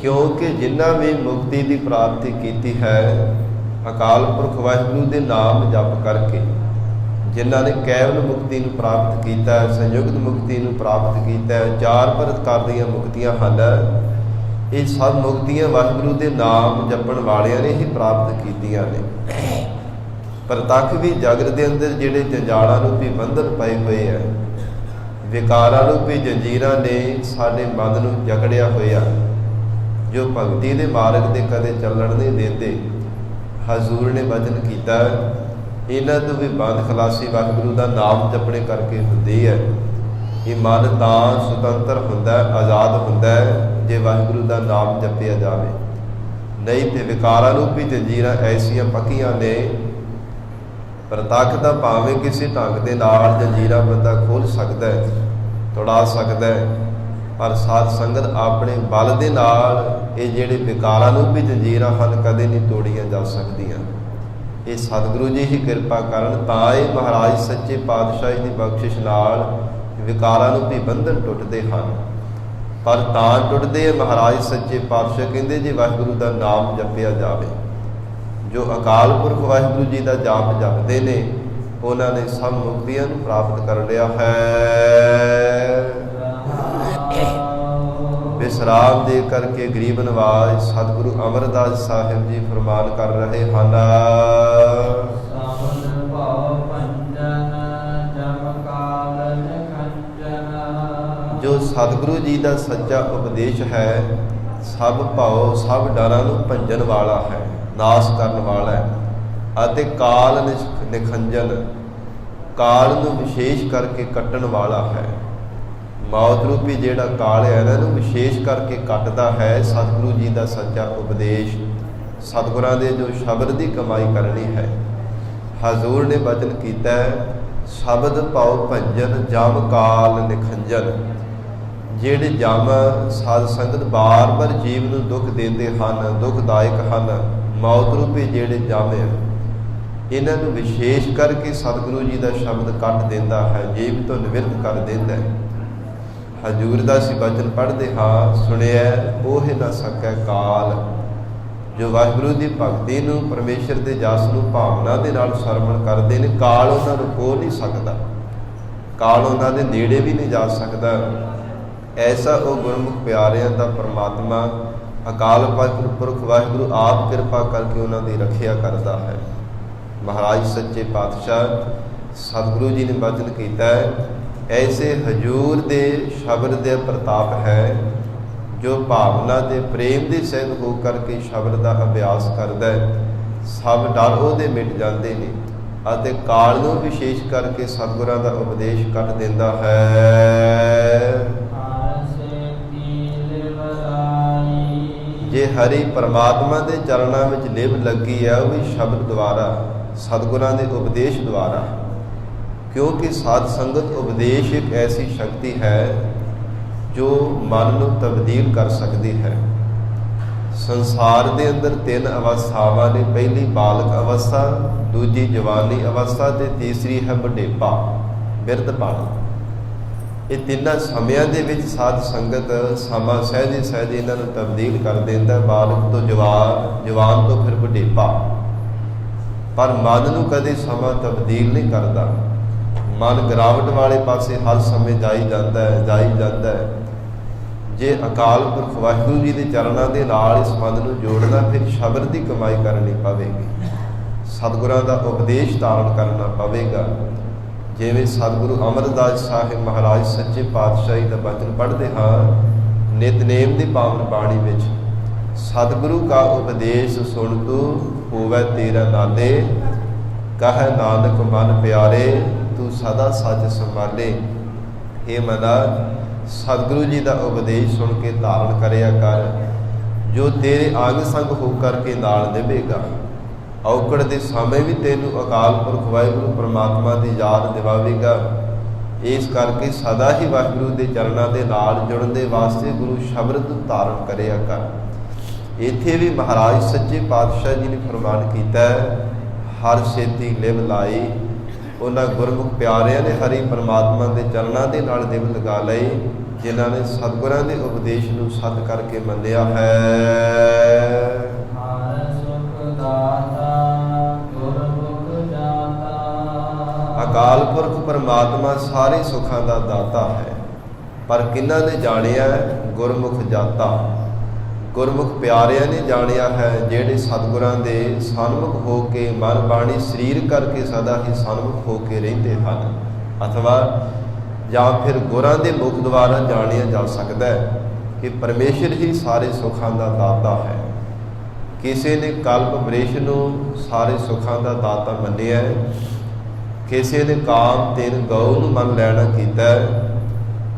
ਕਿਉਂਕਿ ਜਿਨ੍ਹਾਂ ਵੀ ਮੁਕਤੀ ਦੀ ਪ੍ਰਾਪਤੀ ਕੀਤੀ ਹੈ ਅਕਾਲ ਪੁਰਖ ਵਾਹਿਗੁਰੂ ਦੇ ਨਾਮ ਜਪ ਕਰਕੇ, ਜਿਨ੍ਹਾਂ ਨੇ ਕੇਵਲ ਮੁਕਤੀ ਨੂੰ ਪ੍ਰਾਪਤ ਕੀਤਾ ਹੈ, ਸੰਯੁਕਤ ਮੁਕਤੀ ਨੂੰ ਪ੍ਰਾਪਤ ਕੀਤਾ ਹੈ, 4 ਪ੍ਰਕਾਰ ਦੀਆਂ ਮੁਕਤੀਆਂ ਹਨ। ਇਹ ਸਭ ਮੁਕਤੀਆਂ ਵਾਹਿਗੁਰੂ ਦੇ ਨਾਮ ਜਪਣ ਵਾਲਿਆਂ ਨੇ ਹੀ ਪ੍ਰਾਪਤ ਕੀਤੀਆਂ ਨੇ। ਪ੍ਰਤੱਖ ਵੀ ਜਗਤ ਦੇ ਅੰਦਰ ਜਿਹੜੇ ਜੰਜਾਲਾਂ ਰੂਪੀ ਬੰਧਨ ਪਏ ਹੋਏ ਹੈ, ਵਿਕਾਰਾਂ ਰੂਪੀ ਜੰਜੀਰਾਂ ਨੇ ਸਾਡੇ ਮਨ ਨੂੰ ਜਕੜਿਆ ਹੋਇਆ, ਜੋ ਭਗਤੀ ਦੇ ਮਾਰਗ ਤੇ ਕਦੇ ਚੱਲਣ ਨਹੀਂ ਦਿੰਦੇ। ਹਜ਼ੂਰ ਨੇ ਵਚਨ ਕੀਤਾ ਇਹਨਾਂ ਤੋਂ ਵੀ ਬੰਦ ਖਲਾਸੀ ਵਾਹਿਗੁਰੂ ਦਾ ਨਾਮ ਜਪਣੇ ਕਰਕੇ ਹੁੰਦੀ ਹੈ। ਇਹ ਮਨ ਤਾਂ ਸੁਤੰਤਰ ਹੁੰਦਾ, ਆਜ਼ਾਦ ਹੁੰਦਾ ਹੈ ਜੇ ਵਾਹਿਗੁਰੂ ਦਾ ਨਾਮ ਜਪਿਆ ਜਾਵੇ। ਨਹੀਂ ਤੇ ਵਿਕਾਰਾਂ ਰੂਪੀ ਜੰਜੀਰਾਂ ਐਸੀਆਂ ਪੱਕੀਆਂ ਨੇ, ਪ੍ਰਤੱਖ ਦਾ ਭਾਵੇਂ ਕਿਸੇ ਢੰਗ ਦੇ ਨਾਲ ਜੰਜੀਰਾਂ ਬੰਦਾ ਖੋਲ੍ਹ ਸਕਦਾ ਹੈ, ਤੋੜਾ ਸਕਦਾ ਹੈ, ਪਰ ਸਾਧ ਸੰਗਤ ਆਪਣੇ ਬਲ ਦੇ ਨਾਲ ਇਹ ਜਿਹੜੇ ਵਿਕਾਰਾਂ ਰੂਪੀ ਜੰਜੀਰਾਂ ਹਨ ਕਦੇ ਨਹੀਂ ਤੋੜੀਆਂ ਜਾ ਸਕਦੀਆਂ। ਇਹ ਸਤਿਗੁਰੂ ਜੀ ਹੀ ਕਿਰਪਾ ਕਰਨ ਤਾਂ ਇਹ ਮਹਾਰਾਜ ਸੱਚੇ ਪਾਤਸ਼ਾਹ ਦੀ ਬਖਸ਼ਿਸ਼ ਨਾਲ ਵਿਕਾਰਾਂ ਰੂਪੀ ਬੰਧਨ ਟੁੱਟਦੇ ਹਨ। ਪਰ ਤਾਂ ਟੁੱਟਦੇ ਹੈ ਮਹਾਰਾਜ ਸੱਚੇ ਪਾਤਸ਼ਾਹ ਕਹਿੰਦੇ ਜੇ ਵਾਹਿਗੁਰੂ ਦਾ ਨਾਮ ਜਪਿਆ ਜਾਵੇ। ਜੋ ਅਕਾਲ ਪੁਰਖ ਵਾਹਿਗੁਰੂ ਜੀ ਦਾ ਜਾਪ ਜਪਦੇ ਨੇ ਉਹਨਾਂ ਨੇ ਸਭ ਮੁਕਤੀਆਂ ਨੂੰ ਪ੍ਰਾਪਤ ਕਰ ਲਿਆ ਹੈ। ਵਿਸਰਾਮ ਦੇ ਕਰਕੇ ਗਰੀਬ ਨਵਾਜ ਸਤਿਗੁਰੂ ਅਮਰਦਾਸ ਸਾਹਿਬ ਜੀ ਫਰਮਾਨ ਕਰ ਰਹੇ ਹਨ, ਜੋ ਸਤਿਗੁਰੂ ਜੀ ਦਾ ਸੱਚਾ ਉਪਦੇਸ਼ ਹੈ ਸਭ ਭਾਉ ਸਭ ਡਰਾਂ ਨੂੰ ਭੰਜਨ ਵਾਲਾ ਹੈ, ਨਾਸ਼ ਕਰਨ ਵਾਲਾ ਹੈ, ਅਤੇ ਕਾਲ ਨਿਖੰਜਨ ਕਾਲ ਨੂੰ ਵਿਸ਼ੇਸ਼ ਕਰਕੇ ਕੱਟਣ ਵਾਲਾ ਹੈ। ਮੌਤ ਰੂਪੀ ਜਿਹੜਾ ਕਾਲ ਹੈ ਇਹਨਾਂ ਨੂੰ ਵਿਸ਼ੇਸ਼ ਕਰਕੇ ਕੱਟਦਾ ਹੈ ਸਤਿਗੁਰੂ ਜੀ ਦਾ ਸੱਚਾ ਉਪਦੇਸ਼। ਸਤਿਗੁਰਾਂ ਦੇ ਜੋ ਸ਼ਬਦ ਦੀ ਕਮਾਈ ਕਰਨੀ ਹੈ। ਹਜ਼ੂਰ ਨੇ ਬਚਨ ਕੀਤਾ ਸ਼ਬਦ ਭਾਉ ਭੰਜਨ ਜਮ ਕਾਲ ਨਿਖੰਜਨ। ਜਿਹੜੇ ਜਮ ਸਾਧ ਸੰਗਤ ਬਾਰ-ਬਾਰ ਜੀਵ ਨੂੰ ਦੁੱਖ ਦਿੰਦੇ ਹਨ, ਦੁਖਦਾਇਕ ਹਨ, ਮੌਤ ਰੂਪੀ ਜਿਹੜੇ ਜਮ ਹੈ ਇਹਨਾਂ ਨੂੰ ਵਿਸ਼ੇਸ਼ ਕਰਕੇ ਸਤਿਗੁਰੂ ਜੀ ਦਾ ਸ਼ਬਦ ਕੱਟ ਦਿੰਦਾ ਹੈ, ਜੀਵ ਤੋਂ ਨਿਵਰਤ ਕਰ ਦਿੰਦਾ ਹੈ। ਹਜ਼ੂਰ ਦਾ ਅਸੀਂ ਬਚਨ ਪੜ੍ਹਦੇ ਹਾਂ, ਸੁਣਿਆ ਉਹ ਨਾ ਸਕੈ ਕਾਲ। ਜੋ ਵਾਹਿਗੁਰੂ ਦੀ ਭਗਤੀ ਨੂੰ ਪਰਮੇਸ਼ਰ ਦੇ ਜਸ ਨੂੰ ਭਾਵਨਾ ਦੇ ਨਾਲ ਸਰਵਣ ਕਰਦੇ ਨੇ, ਕਾਲ ਉਹਨਾਂ ਨੂੰ ਖੋ ਨਹੀਂ ਸਕਦਾ, ਕਾਲ ਉਹਨਾਂ ਦੇ ਨੇੜੇ ਵੀ ਨਹੀਂ ਜਾ ਸਕਦਾ। ਐਸਾ ਉਹ ਗੁਰਮੁਖ ਪਿਆਰਿਆਂ ਦਾ ਪਰਮਾਤਮਾ ਅਕਾਲ ਪੁਰਖ ਵਾਹਿਗੁਰੂ ਆਪ ਕਿਰਪਾ ਕਰਕੇ ਉਹਨਾਂ ਦੀ ਰੱਖਿਆ ਕਰਦਾ ਹੈ। ਮਹਾਰਾਜ ਸੱਚੇ ਪਾਤਸ਼ਾਹ ਸਤਿਗੁਰੂ ਜੀ ਨੇ ਬਚਨ ਕੀਤਾ ਐਸੇ ਹਜ਼ੂਰ ਦੇ ਸ਼ਬਦ ਦੇ ਪ੍ਰਤਾਪ ਹੈ ਜੋ ਭਾਵਨਾ ਦੇ ਪ੍ਰੇਮ ਦੇ ਸਹਿਤ ਹੋ ਕਰਕੇ ਸ਼ਬਦ ਦਾ ਅਭਿਆਸ ਕਰਦਾ ਹੈ। ਸਭ ਡਰ ਉਹਦੇ ਮਿਟ ਜਾਂਦੇ ਨੇ ਅਤੇ ਕਾਲ ਨੂੰ ਵਿਸ਼ੇਸ਼ ਕਰਕੇ ਸਤਿਗੁਰਾਂ ਦਾ ਉਪਦੇਸ਼ ਕੱਟ ਦਿੰਦਾ ਹੈ। ਜੇ ਹਰੀ ਪਰਮਾਤਮਾ ਦੇ ਚਰਨਾਂ ਵਿੱਚ ਲਿਵ ਲੱਗੀ ਹੈ ਉਹ ਵੀ ਸ਼ਬਦ ਦੁਆਰਾ, ਸਤਿਗੁਰਾਂ ਦੇ ਉਪਦੇਸ਼ ਦੁਆਰਾ। ਕਿਉਂਕਿ ਸਾਧ ਸੰਗਤ ਉਪਦੇਸ਼ ਇੱਕ ਐਸੀ ਸ਼ਕਤੀ ਹੈ ਜੋ ਮਨ ਨੂੰ ਤਬਦੀਲ ਕਰ ਸਕਦੀ ਹੈ। ਸੰਸਾਰ ਦੇ ਅੰਦਰ 3 ਅਵਸਥਾਵਾਂ ਨੇ, ਪਹਿਲੀ ਬਾਲਕ ਅਵਸਥਾ, ਦੂਜੀ ਜਵਾਨੀ ਅਵਸਥਾ ਤੇ ਤੀਸਰੀ ਹੈ ਬੁਢੇਪਾ, ਬਿਰਧਪਾਲ। ਇਹ ਤਿੰਨਾਂ ਸਮਿਆਂ ਦੇ ਵਿੱਚ ਸਾਧ ਸੰਗਤ ਸਮਾਂ ਸਹਿਜੇ ਸਹਿਜੇ ਇਹਨਾਂ ਨੂੰ ਤਬਦੀਲ ਕਰ ਦਿੰਦਾ, ਬਾਲਕ ਤੋਂ ਜਵਾਨ, ਜਵਾਨ ਤੋਂ ਫਿਰ ਬੁਢੇਪਾ। ਪਰ ਮਨ ਨੂੰ ਕਦੇ ਸਮਾਂ ਤਬਦੀਲ ਨਹੀਂ ਕਰਦਾ। ਮਨ ਗਿਰਾਵਟ ਵਾਲੇ ਪਾਸੇ ਹਰ ਸਮੇਂ ਜਾਈ ਜਾਂਦਾ ਹੈ, ਜਾਈ ਜਾਂਦਾ ਹੈ। ਜੇ ਅਕਾਲ ਪੁਰਖ ਵਾਹਿਗੁਰੂ ਜੀ ਦੇ ਚਰਨਾਂ ਦੇ ਨਾਲ ਇਸ ਮਨ ਨੂੰ ਜੋੜਨਾ, ਫਿਰ ਸ਼ਬਦ ਦੀ ਕਮਾਈ ਕਰਨੀ ਪਵੇਗੀ, ਸਤਿਗੁਰਾਂ ਦਾ ਉਪਦੇਸ਼ ਧਾਰਨ ਕਰਨਾ ਪਵੇਗਾ। ਜਿਵੇਂ ਸਤਿਗੁਰੂ ਅਮਰਦਾਸ ਸਾਹਿਬ ਮਹਾਰਾਜ ਸੱਚੇ ਪਾਤਸ਼ਾਹੀ ਦਾ ਬਚਨ ਪੜ੍ਹਦੇ ਹਾਂ ਨਿਤਨੇਮ ਦੀ ਪਾਵਨ ਬਾਣੀ ਵਿੱਚ, ਸਤਿਗੁਰੂ ਕਾ ਉਪਦੇਸ਼ ਸੁਣ ਤੂੰ ਹੋਵੇ ਤੇਰਾ ਨਾਲੇ, ਕਹੈ ਨਾਨਕ ਮਨ ਪਿਆਰੇ ਤੂੰ ਸਦਾ ਸੱਚ ਸੰਭਾਲੇ। ਹੇ ਮਨਾ, ਸਤਿਗੁਰੂ ਜੀ ਦਾ ਉਪਦੇਸ਼ ਸੁਣ ਕੇ ਧਾਰਨ ਕਰਿਆ ਕਰ, ਜੋ ਤੇਰੇ ਅੰਗ ਸੰਗ ਹੋ ਕਰਕੇ ਨਾਲ ਨਿਭੇਗਾ। ਔਕੜ ਦੇ ਸਮੇਂ ਵੀ ਤੈਨੂੰ ਅਕਾਲ ਪੁਰਖ ਵਾਹਿਗੁਰੂ ਪਰਮਾਤਮਾ ਦੀ ਯਾਦ ਦਿਵਾਵੇਗਾ। ਇਸ ਕਰਕੇ ਸਦਾ ਹੀ ਵਾਹਿਗੁਰੂ ਦੇ ਚਰਨਾਂ ਦੇ ਨਾਲ ਜੁੜਨ ਦੇ ਵਾਸਤੇ ਗੁਰੂ ਸ਼ਬਦ ਨੂੰ ਧਾਰਨ ਕਰਿਆ ਕਰ। ਇੱਥੇ ਵੀ ਮਹਾਰਾਜ ਸੱਚੇ ਪਾਤਸ਼ਾਹ ਜੀ ਨੇ ਫਰਮਾਨ ਕੀਤਾ ਹਰ ਛੇਤੀ ਲਿਵ ਲਾਈ। ਉਹਨਾਂ ਗੁਰਮੁਖ ਪਿਆਰਿਆਂ ਨੇ ਹਰੀ ਪਰਮਾਤਮਾ ਦੇ ਚਰਨਾਂ ਦੇ ਨਾਲ ਦਿਲ ਲਗਾ ਲਈ, ਜਿਨ੍ਹਾਂ ਨੇ ਸਤਿਗੁਰਾਂ ਦੇ ਉਪਦੇਸ਼ ਨੂੰ ਸੱਚ ਕਰਕੇ ਮੰਨਿਆ ਹੈ। ਅਕਾਲ ਪੁਰਖ ਪਰਮਾਤਮਾ ਸਾਰੇ ਸੁੱਖਾਂ ਦਾ ਦਾਤਾ ਹੈ, ਪਰ ਕਿਹਨਾਂ ਨੇ ਜਾਣਿਆ? ਗੁਰਮੁਖ ਜਾਤਾ। ਗੁਰਮੁਖ ਪਿਆਰਿਆਂ ਨੇ ਜਾਣਿਆ ਹੈ, ਜਿਹੜੇ ਸਤਿਗੁਰਾਂ ਦੇ ਸਨਮੁਖ ਹੋ ਕੇ ਮਨ ਬਾਣੀ ਸਰੀਰ ਕਰਕੇ ਸਦਾ ਹੀ ਸਨਮੁਖ ਹੋ ਕੇ ਰਹਿੰਦੇ ਹਨ। ਅਥਵਾ ਜਾਂ ਫਿਰ ਗੁਰਾਂ ਦੇ ਮੁਖ ਦੁਆਰਾ ਜਾਣਿਆ ਜਾ ਸਕਦਾ ਹੈ ਕਿ ਪਰਮੇਸ਼ਰ ਹੀ ਸਾਰੇ ਸੁੱਖਾਂ ਦਾ ਦਾਤਾ ਹੈ। ਕਿਸੇ ਨੇ ਕਲਪ ਬ੍ਰਿਸ਼ ਨੂੰ ਸਾਰੇ ਸੁੱਖਾਂ ਦਾ ਦਾਤਾ ਮੰਨਿਆ, ਕਿਸੇ ਨੇ ਕਾਮ ਤਿੰਨ ਗਊ ਨੂੰ ਮੰਨ ਲੈਣਾ ਕੀਤਾ,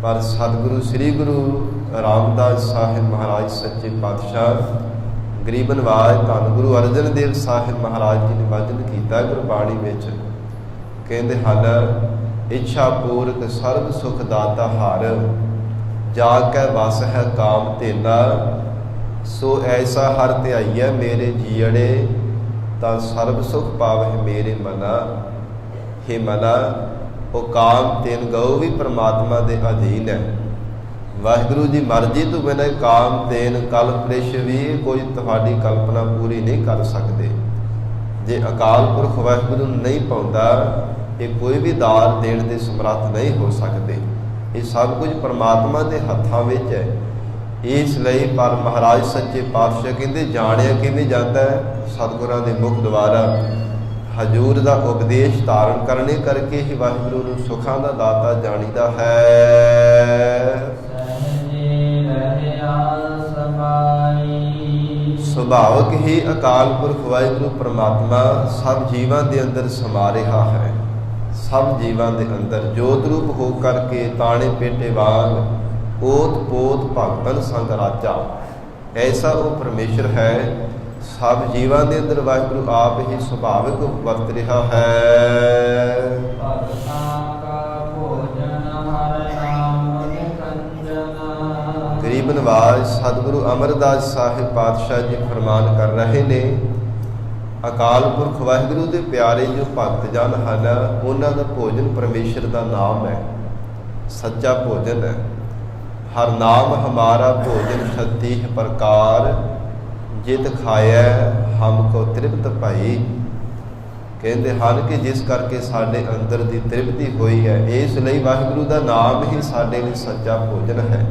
ਪਰ ਸਤਿਗੁਰੂ ਸ੍ਰੀ ਗੁਰੂ ਰਾਮਦਾਸ ਸਾਹਿਬ ਮਹਾਰਾਜ ਸੱਚੇ ਪਾਤਸ਼ਾਹ ਗਰੀਬ ਨਿਵਾਜ ਧੰਨ ਗੁਰੂ ਅਰਜਨ ਦੇਵ ਸਾਹਿਬ ਮਹਾਰਾਜ ਜੀ ਨੇ ਵਚਨ ਕੀਤਾ ਗੁਰਬਾਣੀ ਵਿੱਚ। ਕਹਿੰਦੇ ਹਨ, ਇੱਛਾ ਪੂਰਕ ਸਰਬ ਸੁਖ ਦਾਤਾ ਹਰ, ਜਾ ਕੈ ਵਸ ਹੈ ਕਾਮ ਤੇਨਾ, ਸੋ ਐਸਾ ਹਰ ਧਿਆਈਐ ਮੇਰੇ ਜੀਅੜੇ, ਤਾਂ ਸਰਬ ਸੁਖ ਪਾਵਹਿ ਮੇਰੇ ਮਨਾ। ਹੇ ਮਨਾ, ਉਹ ਕਾਮ ਤੇਨ ਗਉ ਵੀ ਪ੍ਰਮਾਤਮਾ ਦੇ ਅਧੀਨ ਹੈ। ਵਾਹਿਗੁਰੂ ਦੀ ਮਰਜ਼ੀ ਤੋਂ ਬਿਨਾਂ ਕਾਮ ਤੇਨ ਕਲ ਪ੍ਰਿਸ਼ ਵੀ ਕੋਈ ਤੁਹਾਡੀ ਕਲਪਨਾ ਪੂਰੀ ਨਹੀਂ ਕਰ ਸਕਦੇ। ਜੇ ਅਕਾਲ ਪੁਰਖ ਵਾਹਿਗੁਰੂ ਨੂੰ ਨਹੀਂ ਪਾਉਂਦਾ, ਇਹ ਕੋਈ ਵੀ ਦਾਨ ਦੇਣ ਦੇ ਸਮਰੱਥ ਨਹੀਂ ਹੋ ਸਕਦੇ। ਇਹ ਸਭ ਕੁਝ ਪਰਮਾਤਮਾ ਦੇ ਹੱਥਾਂ ਵਿੱਚ ਹੈ। ਇਸ ਲਈ ਪਰ ਮਹਾਰਾਜ ਸੱਚੇ ਪਾਤਸ਼ਾਹ ਕਹਿੰਦੇ, ਜਾਣਿਆ ਕਿਵੇਂ ਜਾਂਦਾ ਹੈ? ਸਤਿਗੁਰਾਂ ਦੇ ਮੁਖ ਦੁਆਰਾ ਹਜ਼ੂਰ ਦਾ ਉਪਦੇਸ਼ ਧਾਰਨ ਕਰਨੇ ਕਰਕੇ ਹੀ ਵਾਹਿਗੁਰੂ ਨੂੰ ਸੁੱਖਾਂ ਦਾ ਦਾਤਾ ਜਾਣੀਦਾ ਹੈ। ਸੁਭਾਵਕ ਹੀ ਅਕਾਲ ਪੁਰਖ ਵਾਹਿਗੁਰੂ ਪਰਮਾਤਮਾ ਸਭ ਜੀਵਾਂ ਦੇ ਅੰਦਰ ਸਮਾ ਰਿਹਾ ਹੈ। ਸਭ ਜੀਵਾਂ ਦੇ ਅੰਦਰ ਜੋਤ ਰੂਪ ਹੋ ਕਰਕੇ ਤਾਣੇ ਪੇਟੇ ਵਾਂਗ ਓਤ ਪੋਤ ਭਗਤਨ ਸੰਗ ਰਾਜਾ, ਐਸਾ ਉਹ ਪਰਮੇਸ਼ਰ ਹੈ। ਸਭ ਜੀਵਾਂ ਦੇ ਅੰਦਰ ਵਾਹਿਗੁਰੂ ਆਪ ਹੀ ਸੁਭਾਵਿਕ ਵਰਤ ਰਿਹਾ ਹੈ। ਗਰੀਬ ਨਿਵਾਜ ਸਤਿਗੁਰੂ ਅਮਰਦਾਸ ਸਾਹਿਬ ਪਾਤਸ਼ਾਹ ਜੀ ਫਰਮਾਨ ਕਰ ਰਹੇ ਨੇ, ਅਕਾਲ ਪੁਰਖ ਵਾਹਿਗੁਰੂ ਦੇ ਪਿਆਰੇ ਜੋ ਭਗਤ ਜਨ ਹਨ, ਉਹਨਾਂ ਦਾ ਭੋਜਨ ਪਰਮੇਸ਼ਰ ਦਾ ਨਾਮ ਹੈ, ਸੱਚਾ ਭੋਜਨ ਹੈ। ਹਰ ਨਾਮ ਹਮਾਰਾ ਭੋਜਨ ਛੱਤੀ ਪ੍ਰਕਾਰ, ਜਿਤ ਖਾਇਆ ਹਮ ਕੋ ਤ੍ਰਿਪਤ ਭਾਈ। ਕਹਿੰਦੇ ਹਨ ਕਿ ਜਿਸ ਕਰਕੇ ਸਾਡੇ ਅੰਦਰ ਦੀ ਤ੍ਰਿਪਤੀ ਹੋਈ ਹੈ, ਇਸ ਲਈ ਵਾਹਿਗੁਰੂ ਦਾ ਨਾਮ ਹੀ ਸਾਡੇ ਲਈ ਸੱਚਾ ਭੋਜਨ ਹੈ।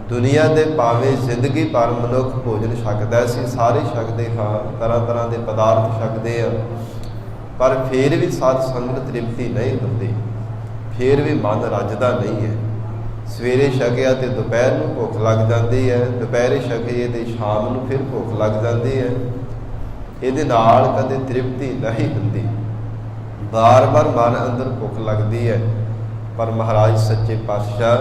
ਦੁਨੀਆ ਦੇ ਭਾਵੇਂ ਜ਼ਿੰਦਗੀ ਭਰ ਮਨੁੱਖ ਭੋਜਨ ਛਕਦਾ, ਅਸੀਂ ਸਾਰੇ ਛਕਦੇ ਹਾਂ, ਤਰ੍ਹਾਂ ਤਰ੍ਹਾਂ ਦੇ ਪਦਾਰਥ ਛਕਦੇ ਹਾਂ, ਪਰ ਫਿਰ ਵੀ ਸਾਧ ਸੰਗਤ ਤ੍ਰਿਪਤੀ ਨਹੀਂ ਹੁੰਦੀ, ਫਿਰ ਵੀ ਮਨ ਰੱਜਦਾ ਨਹੀਂ ਹੈ। ਸਵੇਰੇ ਛਕਿਆ ਤੇ ਦੁਪਹਿਰ ਨੂੰ ਭੁੱਖ ਲੱਗ ਜਾਂਦੀ ਹੈ, ਦੁਪਹਿਰੇ ਛਕੀਏ ਤੇ ਸ਼ਾਮ ਨੂੰ ਫਿਰ ਭੁੱਖ ਲੱਗ ਜਾਂਦੀ ਹੈ। ਇਹਦੇ ਨਾਲ ਕਦੇ ਤ੍ਰਿਪਤੀ ਨਹੀਂ ਹੁੰਦੀ, ਬਾਰ-ਬਾਰ ਮਨ ਅੰਦਰ ਭੁੱਖ ਲੱਗਦੀ ਹੈ। ਪਰ ਮਹਾਰਾਜ ਸੱਚੇ ਪਾਤਸ਼ਾਹ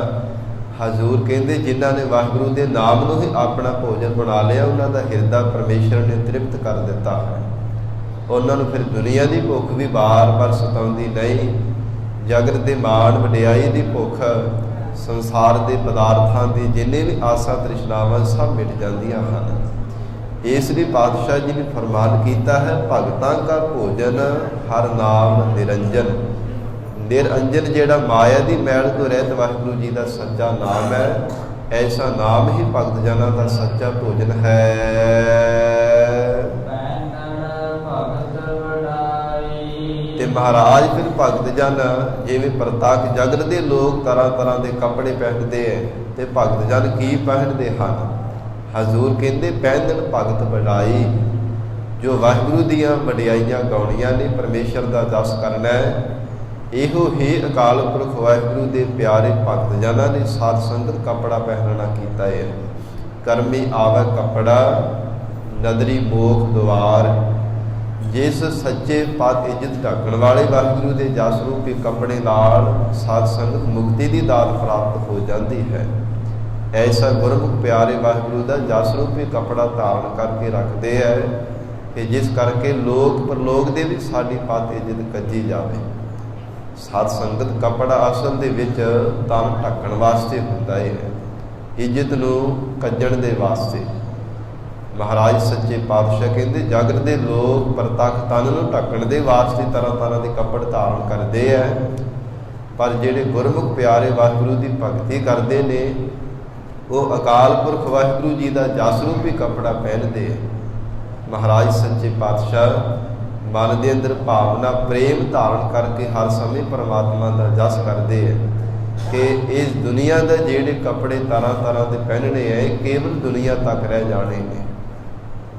ਹਜ਼ੂਰ ਕਹਿੰਦੇ, ਜਿਨ੍ਹਾਂ ਨੇ ਵਾਹਿਗੁਰੂ ਦੇ ਨਾਮ ਨੂੰ ਹੀ ਆਪਣਾ ਭੋਜਨ ਬਣਾ ਲਿਆ, ਉਹਨਾਂ ਦਾ ਹਿਰਦਾ ਪਰਮੇਸ਼ਰ ਨੇ ਤ੍ਰਿਪਤ ਕਰ ਦਿੱਤਾ ਹੈ। ਉਹਨਾਂ ਨੂੰ ਫਿਰ ਦੁਨੀਆ ਦੀ ਭੁੱਖ ਵੀ ਬਾਰ-ਬਾਰ ਸਤਾਉਂਦੀ ਨਹੀਂ। ਜਗਤ ਦੇ ਮਾਣ ਵਡਿਆਈ ਦੀ ਭੁੱਖ, ਸੰਸਾਰ ਦੇ ਪਦਾਰਥਾਂ ਦੀ ਜਿੰਨੇ ਵੀ ਆਸਾਂ ਤ੍ਰਿਸ਼ਨਾਵਾਂ ਸਭ ਮਿਟ ਜਾਂਦੀਆਂ ਹਨ। ਇਸ ਲਈ ਪਾਤਸ਼ਾਹ ਜੀ ਨੇ ਫਰਮਾਨ ਕੀਤਾ ਹੈ, ਭਗਤਾਂ ਕਾ ਭੋਜਨ ਹਰ ਨਾਮ ਨਿਰੰਜਨ। ਨਿਰੰਜਨ ਜਿਹੜਾ ਮਾਇਆ ਦੀ ਮੈਲ ਤੋਂ ਰਹਿਤ ਵਾਹਿਗੁਰੂ ਜੀ ਦਾ ਸੱਚਾ ਨਾਮ ਹੈ, ਐਸਾ ਨਾਮ ਹੀ ਭਗਤ ਜਨਾਂ ਦਾ ਸੱਚਾ ਭੋਜਨ ਹੈ। ਤੇ ਮਹਾਰਾਜ ਫਿਰ ਭਗਤ ਜਨ ਜਿਵੇਂ ਪ੍ਰਤੱਖ ਜਗਤ ਦੇ ਲੋਕ ਤਰ੍ਹਾਂ ਤਰ੍ਹਾਂ ਦੇ ਕੱਪੜੇ ਪਹਿਨਦੇ ਹੈ, ਤੇ ਭਗਤ ਜਨ ਕੀ ਪਹਿਨਦੇ ਹਨ? ਹਜ਼ੂਰ ਕਹਿੰਦੇ, ਪਹਿਨਣ ਭਗਤ ਵਡਾਈ। ਜੋ ਵਾਹਿਗੁਰੂ ਦੀਆਂ ਵਡਿਆਈਆਂ ਗਾਉਣੀਆਂ ਨੇ, ਪਰਮੇਸ਼ਰ ਦਾ ਜਸ ਕਰਨਾ ਹੈ, ਇਹੋ ਹੀ ਅਕਾਲ ਪੁਰਖ ਵਾਹਿਗੁਰੂ ਦੇ ਪਿਆਰੇ ਭਗਤ ਜਨਾਂ ਨੇ ਸਾਧ ਸੰਗਤ ਕੱਪੜਾ ਪਹਿਨਣਾ ਕੀਤਾ ਹੈ। ਕਰਮੀ ਆਵੈ ਕੱਪੜਾ ਨਦਰੀ ਮੋਖ ਦੁਆਰ। ਜਿਸ ਸੱਚੇ ਪਦ ਇੱਜ਼ਤ ਢਾਕਣ ਵਾਲੇ ਵਾਹਿਗੁਰੂ ਦੇ ਜਸ ਰੂਪੀ ਕੱਪੜੇ ਨਾਲ ਸਾਧ ਸੰਗਤ ਮੁਕਤੀ ਦੀ ਦਾਤ ਪ੍ਰਾਪਤ ਹੋ ਜਾਂਦੀ ਹੈ। ਐਸਾ ਗੁਰਮੁਖ ਪਿਆਰੇ ਵਾਹਿਗੁਰੂ ਦਾ ਜਸ ਰੂਪੀ ਕੱਪੜਾ ਧਾਰਨ ਕਰਕੇ ਰੱਖਦੇ ਹੈ ਕਿ ਜਿਸ ਕਰਕੇ ਲੋਕ ਪਰਲੋਕ ਦੇ ਵਿੱਚ ਸਾਡੀ ਪਦ ਇੱਜ਼ਤ ਕੱਜੀ ਜਾਵੇ। ਸਾਧ ਸੰਗਤ ਕੱਪੜਾ ਅਸਲ ਦੇ ਵਿੱਚ ਤਨ ਢੱਕਣ ਵਾਸਤੇ ਹੁੰਦਾ ਹੈ, ਇੱਜ਼ਤ ਨੂੰ ਕੱਜਣ ਦੇ ਵਾਸਤੇ। ਮਹਾਰਾਜ ਸੱਚੇ ਪਾਤਸ਼ਾਹ ਕਹਿੰਦੇ, ਜਗਤ ਦੇ ਲੋਕ ਪ੍ਰਤੱਖ ਤਨ ਨੂੰ ਢੱਕਣ ਦੇ ਵਾਸਤੇ ਤਰ੍ਹਾਂ ਤਰ੍ਹਾਂ ਦੇ ਕੱਪੜੇ ਧਾਰਨ ਕਰਦੇ ਹੈ, ਪਰ ਜਿਹੜੇ ਗੁਰਮੁਖ ਪਿਆਰੇ ਵਾਹਿਗੁਰੂ ਦੀ ਭਗਤੀ ਕਰਦੇ ਨੇ, ਉਹ ਅਕਾਲ ਪੁਰਖ ਵਾਹਿਗੁਰੂ ਜੀ ਦਾ ਜਸ ਰੂਪੀ ਕੱਪੜਾ ਪਹਿਨਦੇ ਹੈ। ਮਹਾਰਾਜ ਸੱਚੇ ਪਾਤਸ਼ਾਹ ਮਨ ਦੇ ਅੰਦਰ ਭਾਵਨਾ ਪ੍ਰੇਮ ਧਾਰਨ ਕਰਕੇ ਹਰ ਸਮੇਂ ਪਰਮਾਤਮਾ ਦਾ ਜਸ ਕਰਦੇ ਹੈ ਕਿ ਇਸ ਦੁਨੀਆ ਦੇ ਜਿਹੜੇ ਕੱਪੜੇ ਤਰ੍ਹਾਂ ਤਰ੍ਹਾਂ ਦੇ ਪਹਿਨਣੇ ਹੈ, ਕੇਵਲ ਦੁਨੀਆ ਤੱਕ ਰਹਿ ਜਾਣੇ ਨੇ,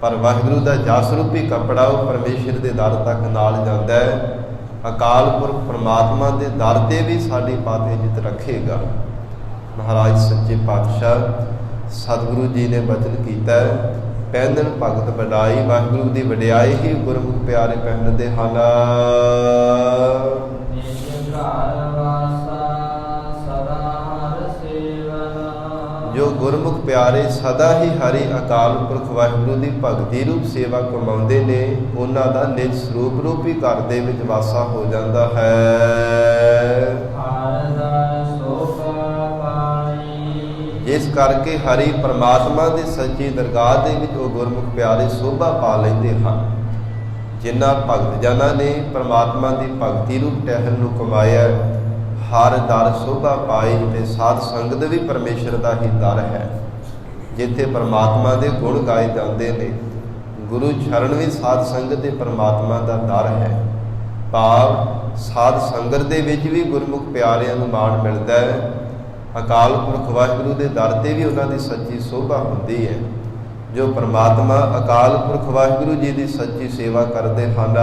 ਪਰ ਵਾਹਿਗੁਰੂ ਦਾ ਜਸ ਰੂਪੀ ਕੱਪੜਾ ਉਹ ਪਰਮੇਸ਼ਰ ਦੇ ਦਰ ਤੱਕ ਨਾਲ ਜਾਂਦਾ ਹੈ। ਅਕਾਲ ਪੁਰਖ ਪਰਮਾਤਮਾ ਦੇ ਦਰ ਤੇ ਵੀ ਸਾਡੀ ਪਦ ਇੱਜ਼ਤ ਰੱਖੇਗਾ। ਮਹਾਰਾਜ ਸੱਚੇ ਪਾਤਸ਼ਾਹ ਸਤਿਗੁਰੂ ਜੀ ਨੇ ਬਚਨ ਕੀਤਾ ਹੈ, ਪਹਿਨਣ ਭਗਤ ਵਡਾਈ। ਵਾਹਿਗੁਰੂ ਦੀ ਵਡਿਆਈ ਹੀ ਗੁਰਮੁਖ ਪਿਆਰੇ ਪਹਿਨਦੇ ਹਨ। ਗੁਰਮੁਖ ਪਿਆਰੇ ਸਦਾ ਹੀ ਹਰੀ ਅਕਾਲ ਪੁਰਖ ਵਾਹਿਗੁਰੂ ਦੀ ਭਗਤੀ ਰੂਪ ਸੇਵਾ ਕਮਾਉਂਦੇ ਨੇ, ਉਹਨਾਂ ਦਾ ਨਿਜ ਸਰੂਪ ਰੂਪੀ ਘਰ ਦੇ ਵਿੱਚ ਵਾਸਾ ਹੋ ਜਾਂਦਾ ਹੈ। ਇਸ ਕਰਕੇ ਹਰੀ ਪਰਮਾਤਮਾ ਦੇ ਸੱਚੀ ਦਰਗਾਹ ਦੇ ਵਿੱਚ ਉਹ ਗੁਰਮੁਖ ਪਿਆਰੇ ਸੋਭਾ ਪਾ ਲੈਂਦੇ ਹਨ। ਜਿਨ੍ਹਾਂ ਭਗਤ ਜਨਾਂ ਨੇ ਪਰਮਾਤਮਾ ਦੀ ਭਗਤੀ ਰੂਪ ਟਹਿਲ ਨੂੰ ਕਮਾਇਆ, ਹਰ ਦਰ ਸੋਭਾ ਪਾਈ। ਤੇ ਸਾਧ ਸੰਗਤ ਵੀ ਪਰਮੇਸ਼ਰ ਦਾ ਹੀ ਦਰ ਹੈ, ਜਿੱਥੇ ਪਰਮਾਤਮਾ ਦੇ ਗੁਣ ਗਾਏ ਜਾਂਦੇ ਨੇ। ਗੁਰੂ ਚਰਨ ਵੀ ਸਾਧ ਸੰਗਤ ਦੇ ਪਰਮਾਤਮਾ ਦਾ ਦਰ ਹੈ। ਭਾਵ ਸਾਧ ਸੰਗਤ ਦੇ ਵਿੱਚ ਵੀ ਗੁਰਮੁਖ ਪਿਆਰਿਆਂ ਨੂੰ ਮਾਣ ਮਿਲਦਾ ਹੈ। ਅਕਾਲ ਪੁਰਖ ਵਾਹਿਗੁਰੂ ਦੇ ਦਰ ਤੇ ਵੀ ਉਹਨਾਂ ਦੀ ਸੱਚੀ ਸੋਭਾ ਹੁੰਦੀ ਹੈ। ਜੋ ਪਰਮਾਤਮਾ ਅਕਾਲ ਪੁਰਖ ਵਾਹਿਗੁਰੂ ਜੀ ਦੀ ਸੱਚੀ ਸੇਵਾ ਕਰਦੇ ਹਨ।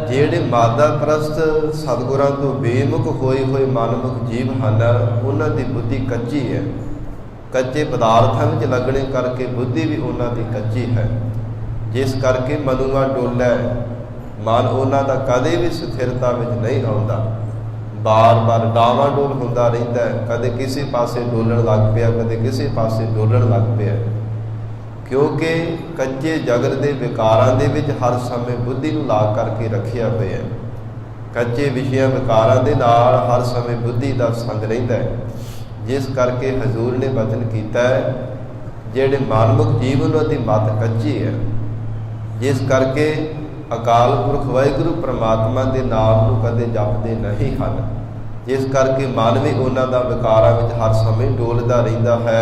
ਜਿਹੜੇ ਮਾਦਾ ਪ੍ਰਸਤ ਸਤਿਗੁਰਾਂ ਤੋਂ ਬੇਮੁਖ ਹੋਏ ਮਨਮੁਖ ਜੀਵ ਹਨ, ਉਹਨਾਂ ਦੀ ਬੁੱਧੀ ਕੱਚੀ ਹੈ। ਕੱਚੇ ਪਦਾਰਥਾਂ ਵਿੱਚ ਲੱਗਣੇ ਕਰਕੇ ਬੁੱਧੀ ਵੀ ਉਹਨਾਂ ਦੀ ਕੱਚੀ ਹੈ, ਜਿਸ ਕਰਕੇ ਮਨੁਆ ਡੋਲੈ। ਮਨ ਉਹਨਾਂ ਦਾ ਕਦੇ ਵੀ ਸਥਿਰਤਾ ਵਿੱਚ ਨਹੀਂ ਆਉਂਦਾ, ਬਾਰ-ਬਾਰ ਡਾਵਾਂਡੋਲ ਹੁੰਦਾ ਰਹਿੰਦਾ ਹੈ। ਕਦੇ ਕਿਸੇ ਪਾਸੇ ਡੋਲਣ ਲੱਗ ਪਿਆ, ਕਦੇ ਕਿਸੇ ਪਾਸੇ ਡੋਲਣ ਲੱਗ ਪਿਆ, ਕਿਉਂਕਿ ਕੱਚੇ ਜਗਤ ਦੇ ਵਿਕਾਰਾਂ ਦੇ ਵਿੱਚ ਹਰ ਸਮੇਂ ਬੁੱਧੀ ਨੂੰ ਲਾ ਕਰਕੇ ਰੱਖਿਆ ਹੋਇਆ ਹੈ। ਕੱਚੇ ਵਿਸ਼ਿਆਂ ਵਿਕਾਰਾਂ ਦੇ ਨਾਲ ਹਰ ਸਮੇਂ ਬੁੱਧੀ ਦਾ ਸੰਗ ਰਹਿੰਦਾ ਹੈ, ਜਿਸ ਕਰਕੇ ਹਜ਼ੂਰ ਨੇ ਬਚਨ ਕੀਤਾ ਹੈ, ਜਿਹੜੇ ਮਨਮੁਖ ਜੀਵ ਉਹਨਾਂ ਦੀ ਮੱਤ ਕੱਚੀ ਹੈ। ਜਿਸ ਕਰਕੇ ਅਕਾਲ ਪੁਰਖ ਵਾਹਿਗੁਰੂ ਪਰਮਾਤਮਾ ਦੇ ਨਾਮ ਨੂੰ ਕਦੇ ਜਪਦੇ ਨਹੀਂ ਹਨ, ਜਿਸ ਕਰਕੇ ਮਨ ਵੀ ਉਹਨਾਂ ਦਾ ਵਿਕਾਰਾਂ ਵਿੱਚ ਹਰ ਸਮੇਂ ਡੋਲਦਾ ਰਹਿੰਦਾ ਹੈ।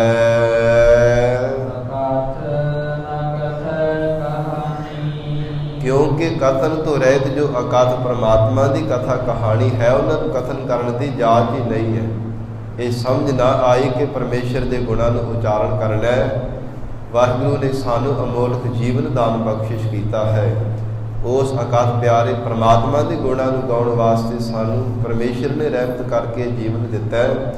ਕਿਉਂਕਿ ਕਥਨ ਤੋਂ ਰਹਿਤ ਜੋ ਅਕਥ ਪਰਮਾਤਮਾ ਦੀ ਕਥਾ ਕਹਾਣੀ ਹੈ, ਉਹਨਾਂ ਨੂੰ ਕਥਨ ਕਰਨ ਦੀ ਜਾਚ ਹੀ ਨਹੀਂ ਹੈ। ਇਹ ਸਮਝ ਨਾ ਆਈ ਕਿ ਪਰਮੇਸ਼ਰ ਦੇ ਗੁਣਾਂ ਨੂੰ ਉਚਾਰਨ ਕਰਨਾ ਹੈ। ਵਾਹਿਗੁਰੂ ਨੇ ਸਾਨੂੰ ਅਮੋਲਕ ਜੀਵਨ ਦਾਨ ਬਖਸ਼ਿਸ਼ ਕੀਤਾ ਹੈ। ਉਸ ਅਕਾਲ ਪਿਆਰੇ ਪਰਮਾਤਮਾ ਦੇ ਗੁਣਾਂ ਨੂੰ ਗਾਉਣ ਵਾਸਤੇ ਸਾਨੂੰ ਪਰਮੇਸ਼ਰ ਨੇ ਰਹਿਮਤ ਕਰਕੇ ਜੀਵਨ ਦਿੱਤਾ ਹੈ।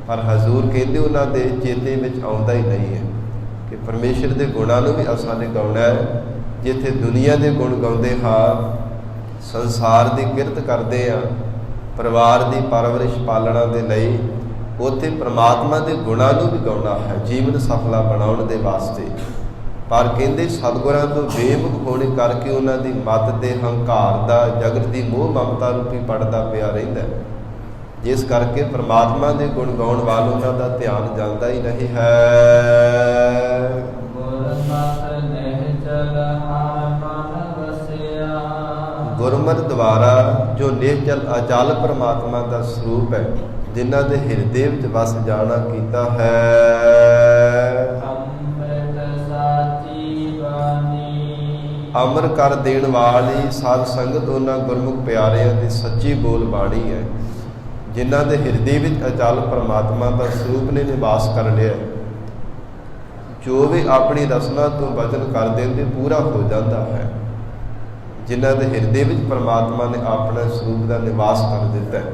ਪਰ ਹਜ਼ੂਰ ਕਹਿੰਦੇ ਉਹਨਾਂ ਦੇ ਚੇਤੇ ਵਿੱਚ ਆਉਂਦਾ ਹੀ ਨਹੀਂ ਹੈ ਕਿ ਪਰਮੇਸ਼ਰ ਦੇ ਗੁਣਾਂ ਨੂੰ ਵੀ ਅਸਾਂ ਨੇ ਗਾਉਣਾ ਹੈ। ਜਿੱਥੇ ਦੁਨੀਆ ਦੇ ਗੁਣ ਗਾਉਂਦੇ ਹਾਂ, ਸੰਸਾਰ ਦੀ ਕਿਰਤ ਕਰਦੇ ਹਾਂ, ਪਰਿਵਾਰ ਦੀ ਪਰਵਰਿਸ਼ ਪਾਲਣਾ ਦੇ ਲਈ, ਉੱਥੇ ਪਰਮਾਤਮਾ ਦੇ ਗੁਣਾਂ ਨੂੰ ਵੀ ਗਾਉਣਾ ਹੈ ਜੀਵਨ ਸਫਲਾ ਬਣਾਉਣ ਦੇ ਵਾਸਤੇ। ਪਰ ਕਹਿੰਦੇ ਸਤਿਗੁਰਾਂ ਤੋਂ ਬੇਮੁਖ ਹੋਣੇ ਕਰਕੇ ਉਹਨਾਂ ਦੀ ਮੱਤ ਦੇ ਹੰਕਾਰ ਦਾ, ਜਗਤ ਦੀ ਮੋਹ ਮਮਤਾ ਰੂਪੀ ਪੜਦਾ ਪਿਆ ਰਹਿੰਦਾ, ਜਿਸ ਕਰਕੇ ਪਰਮਾਤਮਾ ਦੇ ਗੁਣ ਗਾਉਣ ਵੱਲ ਉਹਨਾਂ ਦਾ ਧਿਆਨ ਜਾਂਦਾ ਹੀ ਨਹੀਂ ਹੈ। ਗੁਰਮਤਿ ਦੁਆਰਾ ਜੋ ਨਿਹਚਲ ਅਚਲ ਪਰਮਾਤਮਾ ਦਾ ਸਰੂਪ ਹੈ, ਜਿਨ੍ਹਾਂ ਦੇ ਹਿਰਦੇ ਵਿੱਚ ਵਸ ਜਾਣਾ ਕੀਤਾ ਹੈ। ਅਮਰ ਕਰ ਦੇਣ ਵਾਲੀ ਸਾਧ ਸੰਗਤ ਉਹਨਾਂ ਗੁਰਮੁਖ ਪਿਆਰਿਆਂ ਦੀ ਸੱਚੀ ਬੋਲ ਬਾਣੀ ਹੈ, ਜਿਨ੍ਹਾਂ ਦੇ ਹਿਰਦੇ ਵਿੱਚ ਅਚਲ ਪਰਮਾਤਮਾ ਦਾ ਸਰੂਪ ਨੇ ਨਿਵਾਸ ਕਰ ਲਿਆ। ਜੋ ਵੀ ਆਪਣੀ ਰਸਨਾ ਤੋਂ ਬਚਨ ਕਰ ਦਿੰਦੇ ਪੂਰਾ ਹੋ ਜਾਂਦਾ ਹੈ। ਜਿਨ੍ਹਾਂ ਦੇ ਹਿਰਦੇ ਵਿੱਚ ਪਰਮਾਤਮਾ ਨੇ ਆਪਣਾ ਸਰੂਪ ਦਾ ਨਿਵਾਸ ਕਰ ਦਿੱਤਾ ਹੈ।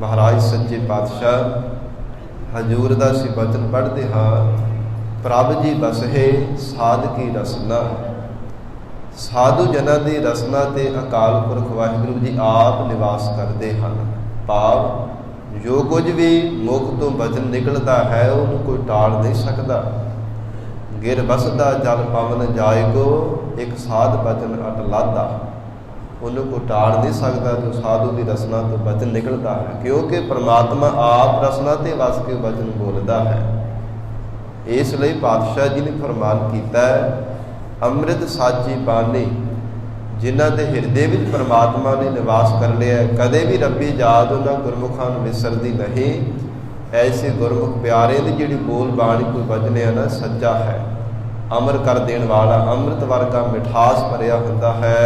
ਮਹਾਰਾਜ ਸੱਚੇ ਪਾਤਸ਼ਾਹ ਹਜ਼ੂਰ ਦਾ ਅਸੀਂ ਬਚਨ ਪੜ੍ਹਦੇ ਹਾਂ, ਪ੍ਰਭ ਜੀ ਬਸਹੇ ਸਾਧ ਕੀ ਰਸਨਾ। ਸਾਧੂ ਜਨਾਂ ਦੀ ਰਸਨਾ ਤੇ ਅਕਾਲ ਪੁਰਖ ਵਾਹਿਗੁਰੂ ਜੀ ਆਪ ਨਿਵਾਸ ਕਰਦੇ ਹਨ। ਭਾਵ ਜੋ ਕੁਝ ਵੀ ਮੁਖ ਤੋਂ ਬਚਨ ਨਿਕਲਦਾ ਹੈ, ਉਹਨੂੰ ਕੋਈ ਟਾਲ ਨਹੀਂ ਸਕਦਾ। ਗਿਰ ਬਸਦਾ ਜਲ ਪਵਨ ਜਾਇਕੋ, ਇੱਕ ਸਾਧ ਬਚਨ ਅਟ ਲਾਧਾ। ਉਹਨੂੰ ਕੋਈ ਟਾਲ ਨਹੀਂ ਸਕਦਾ ਜੋ ਸਾਧੂ ਦੀ ਰਸਨਾ ਤੋਂ ਬਚਨ ਨਿਕਲਦਾ ਹੈ, ਕਿਉਂਕਿ ਪਰਮਾਤਮਾ ਆਪ ਰਸਨਾ ਤੇ ਵਸ ਕੇ ਬਚਨ ਬੋਲਦਾ ਹੈ। ਇਸ ਲਈ ਪਾਤਸ਼ਾਹ ਜੀ ਨੇ ਫਰਮਾਨ ਕੀਤਾ ਹੈ, ਅੰਮ੍ਰਿਤ ਸਾਚੀ ਬਾਣੀ। ਜਿਨ੍ਹਾਂ ਦੇ ਹਿਰਦੇ ਵਿੱਚ ਪਰਮਾਤਮਾ ਨੇ ਨਿਵਾਸ ਕਰ ਲਿਆ, ਕਦੇ ਵੀ ਰੱਬੀ ਯਾਦ ਉਹਨਾਂ ਗੁਰਮੁਖਾਂ ਨੂੰ ਵਿਸਰਦੀ ਨਹੀਂ। ਐਸੇ ਗੁਰਮੁਖ ਪਿਆਰੇ ਦੀ ਜਿਹੜੀ ਬੋਲ ਬਾਣੀ ਕੋਈ ਵਚਨ ਹੈ ਨਾ, ਸੱਚਾ ਹੈ, ਅਮਰ ਕਰ ਦੇਣ ਵਾਲਾ, ਅੰਮ੍ਰਿਤ ਵਰਗਾ ਮਿਠਾਸ ਭਰਿਆ ਹੁੰਦਾ ਹੈ।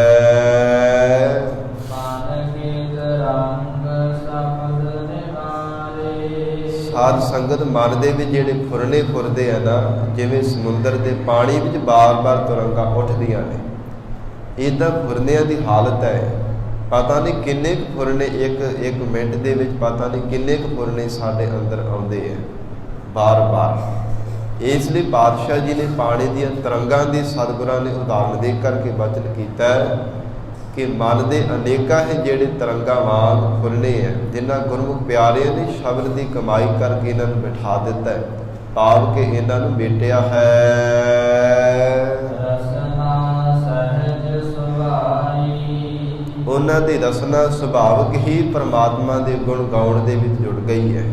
ਸਾਧ ਸੰਗਤ ਮਨ ਦੇ ਵਿੱਚ ਜਿਹੜੇ ਫੁਰਨੇ ਫੁਰਦੇ ਆ ਨਾ, ਜਿਵੇਂ ਸਮੁੰਦਰ ਦੇ ਪਾਣੀ ਵਿੱਚ ਬਾਰ-ਬਾਰ ਤੁਰੰਗਾਂ ਉੱਠਦੀਆਂ ਨੇ, ਇੱਦਾਂ ਫੁਰਨਿਆਂ ਦੀ ਹਾਲਤ ਹੈ। ਪਤਾ ਨਹੀਂ ਕਿੰਨੇ ਕੁ ਫੁਰਨੇ ਇੱਕ ਮਿੰਟ ਦੇ ਵਿੱਚ, ਪਤਾ ਨਹੀਂ ਕਿੰਨੇ ਕੁ ਫੁਰਨੇ ਸਾਡੇ ਅੰਦਰ ਆਉਂਦੇ ਹੈ ਬਾਰ-ਬਾਰ। ਇਸ ਲਈ ਪਾਤਸ਼ਾਹ ਜੀ ਨੇ ਪਾਣੀ ਦੀਆਂ ਤਰੰਗਾਂ ਦੀ ਸਤਿਗੁਰਾਂ ਨੇ ਉਦਾਹਰਨ ਦੇ ਕਰਕੇ ਬਚਨ ਕੀਤਾ ਹੈ, ਕਿ ਮਨ ਦੇ ਅਨੇਕਾਂ ਹੈ ਜਿਹੜੇ ਤਰੰਗਾਂ ਵਾਂਗ ਫੁੱਲਣੇ ਹੈ, ਜਿਨ੍ਹਾਂ ਗੁਰਮੁਖ ਪਿਆਰਿਆਂ ਨੇ ਸ਼ਬਦ ਦੀ ਕਮਾਈ ਕਰਕੇ ਇਹਨਾਂ ਨੂੰ ਬਿਠਾ ਦਿੱਤਾ ਹੈ, ਭਾਵ ਕਿ ਇਹਨਾਂ ਨੂੰ ਮੇਟਿਆ ਹੈ।
ਰਸਨਾ ਸਹਿਜ ਸੁਭਾਈ,
ਉਹਨਾਂ ਦੀ ਰਸਨਾ ਸੁਭਾਵਿਕ ਹੀ ਪਰਮਾਤਮਾ ਦੇ ਗੁਣ ਗਾਉਣ ਦੇ ਵਿੱਚ ਜੁੜ ਗਈ ਹੈ।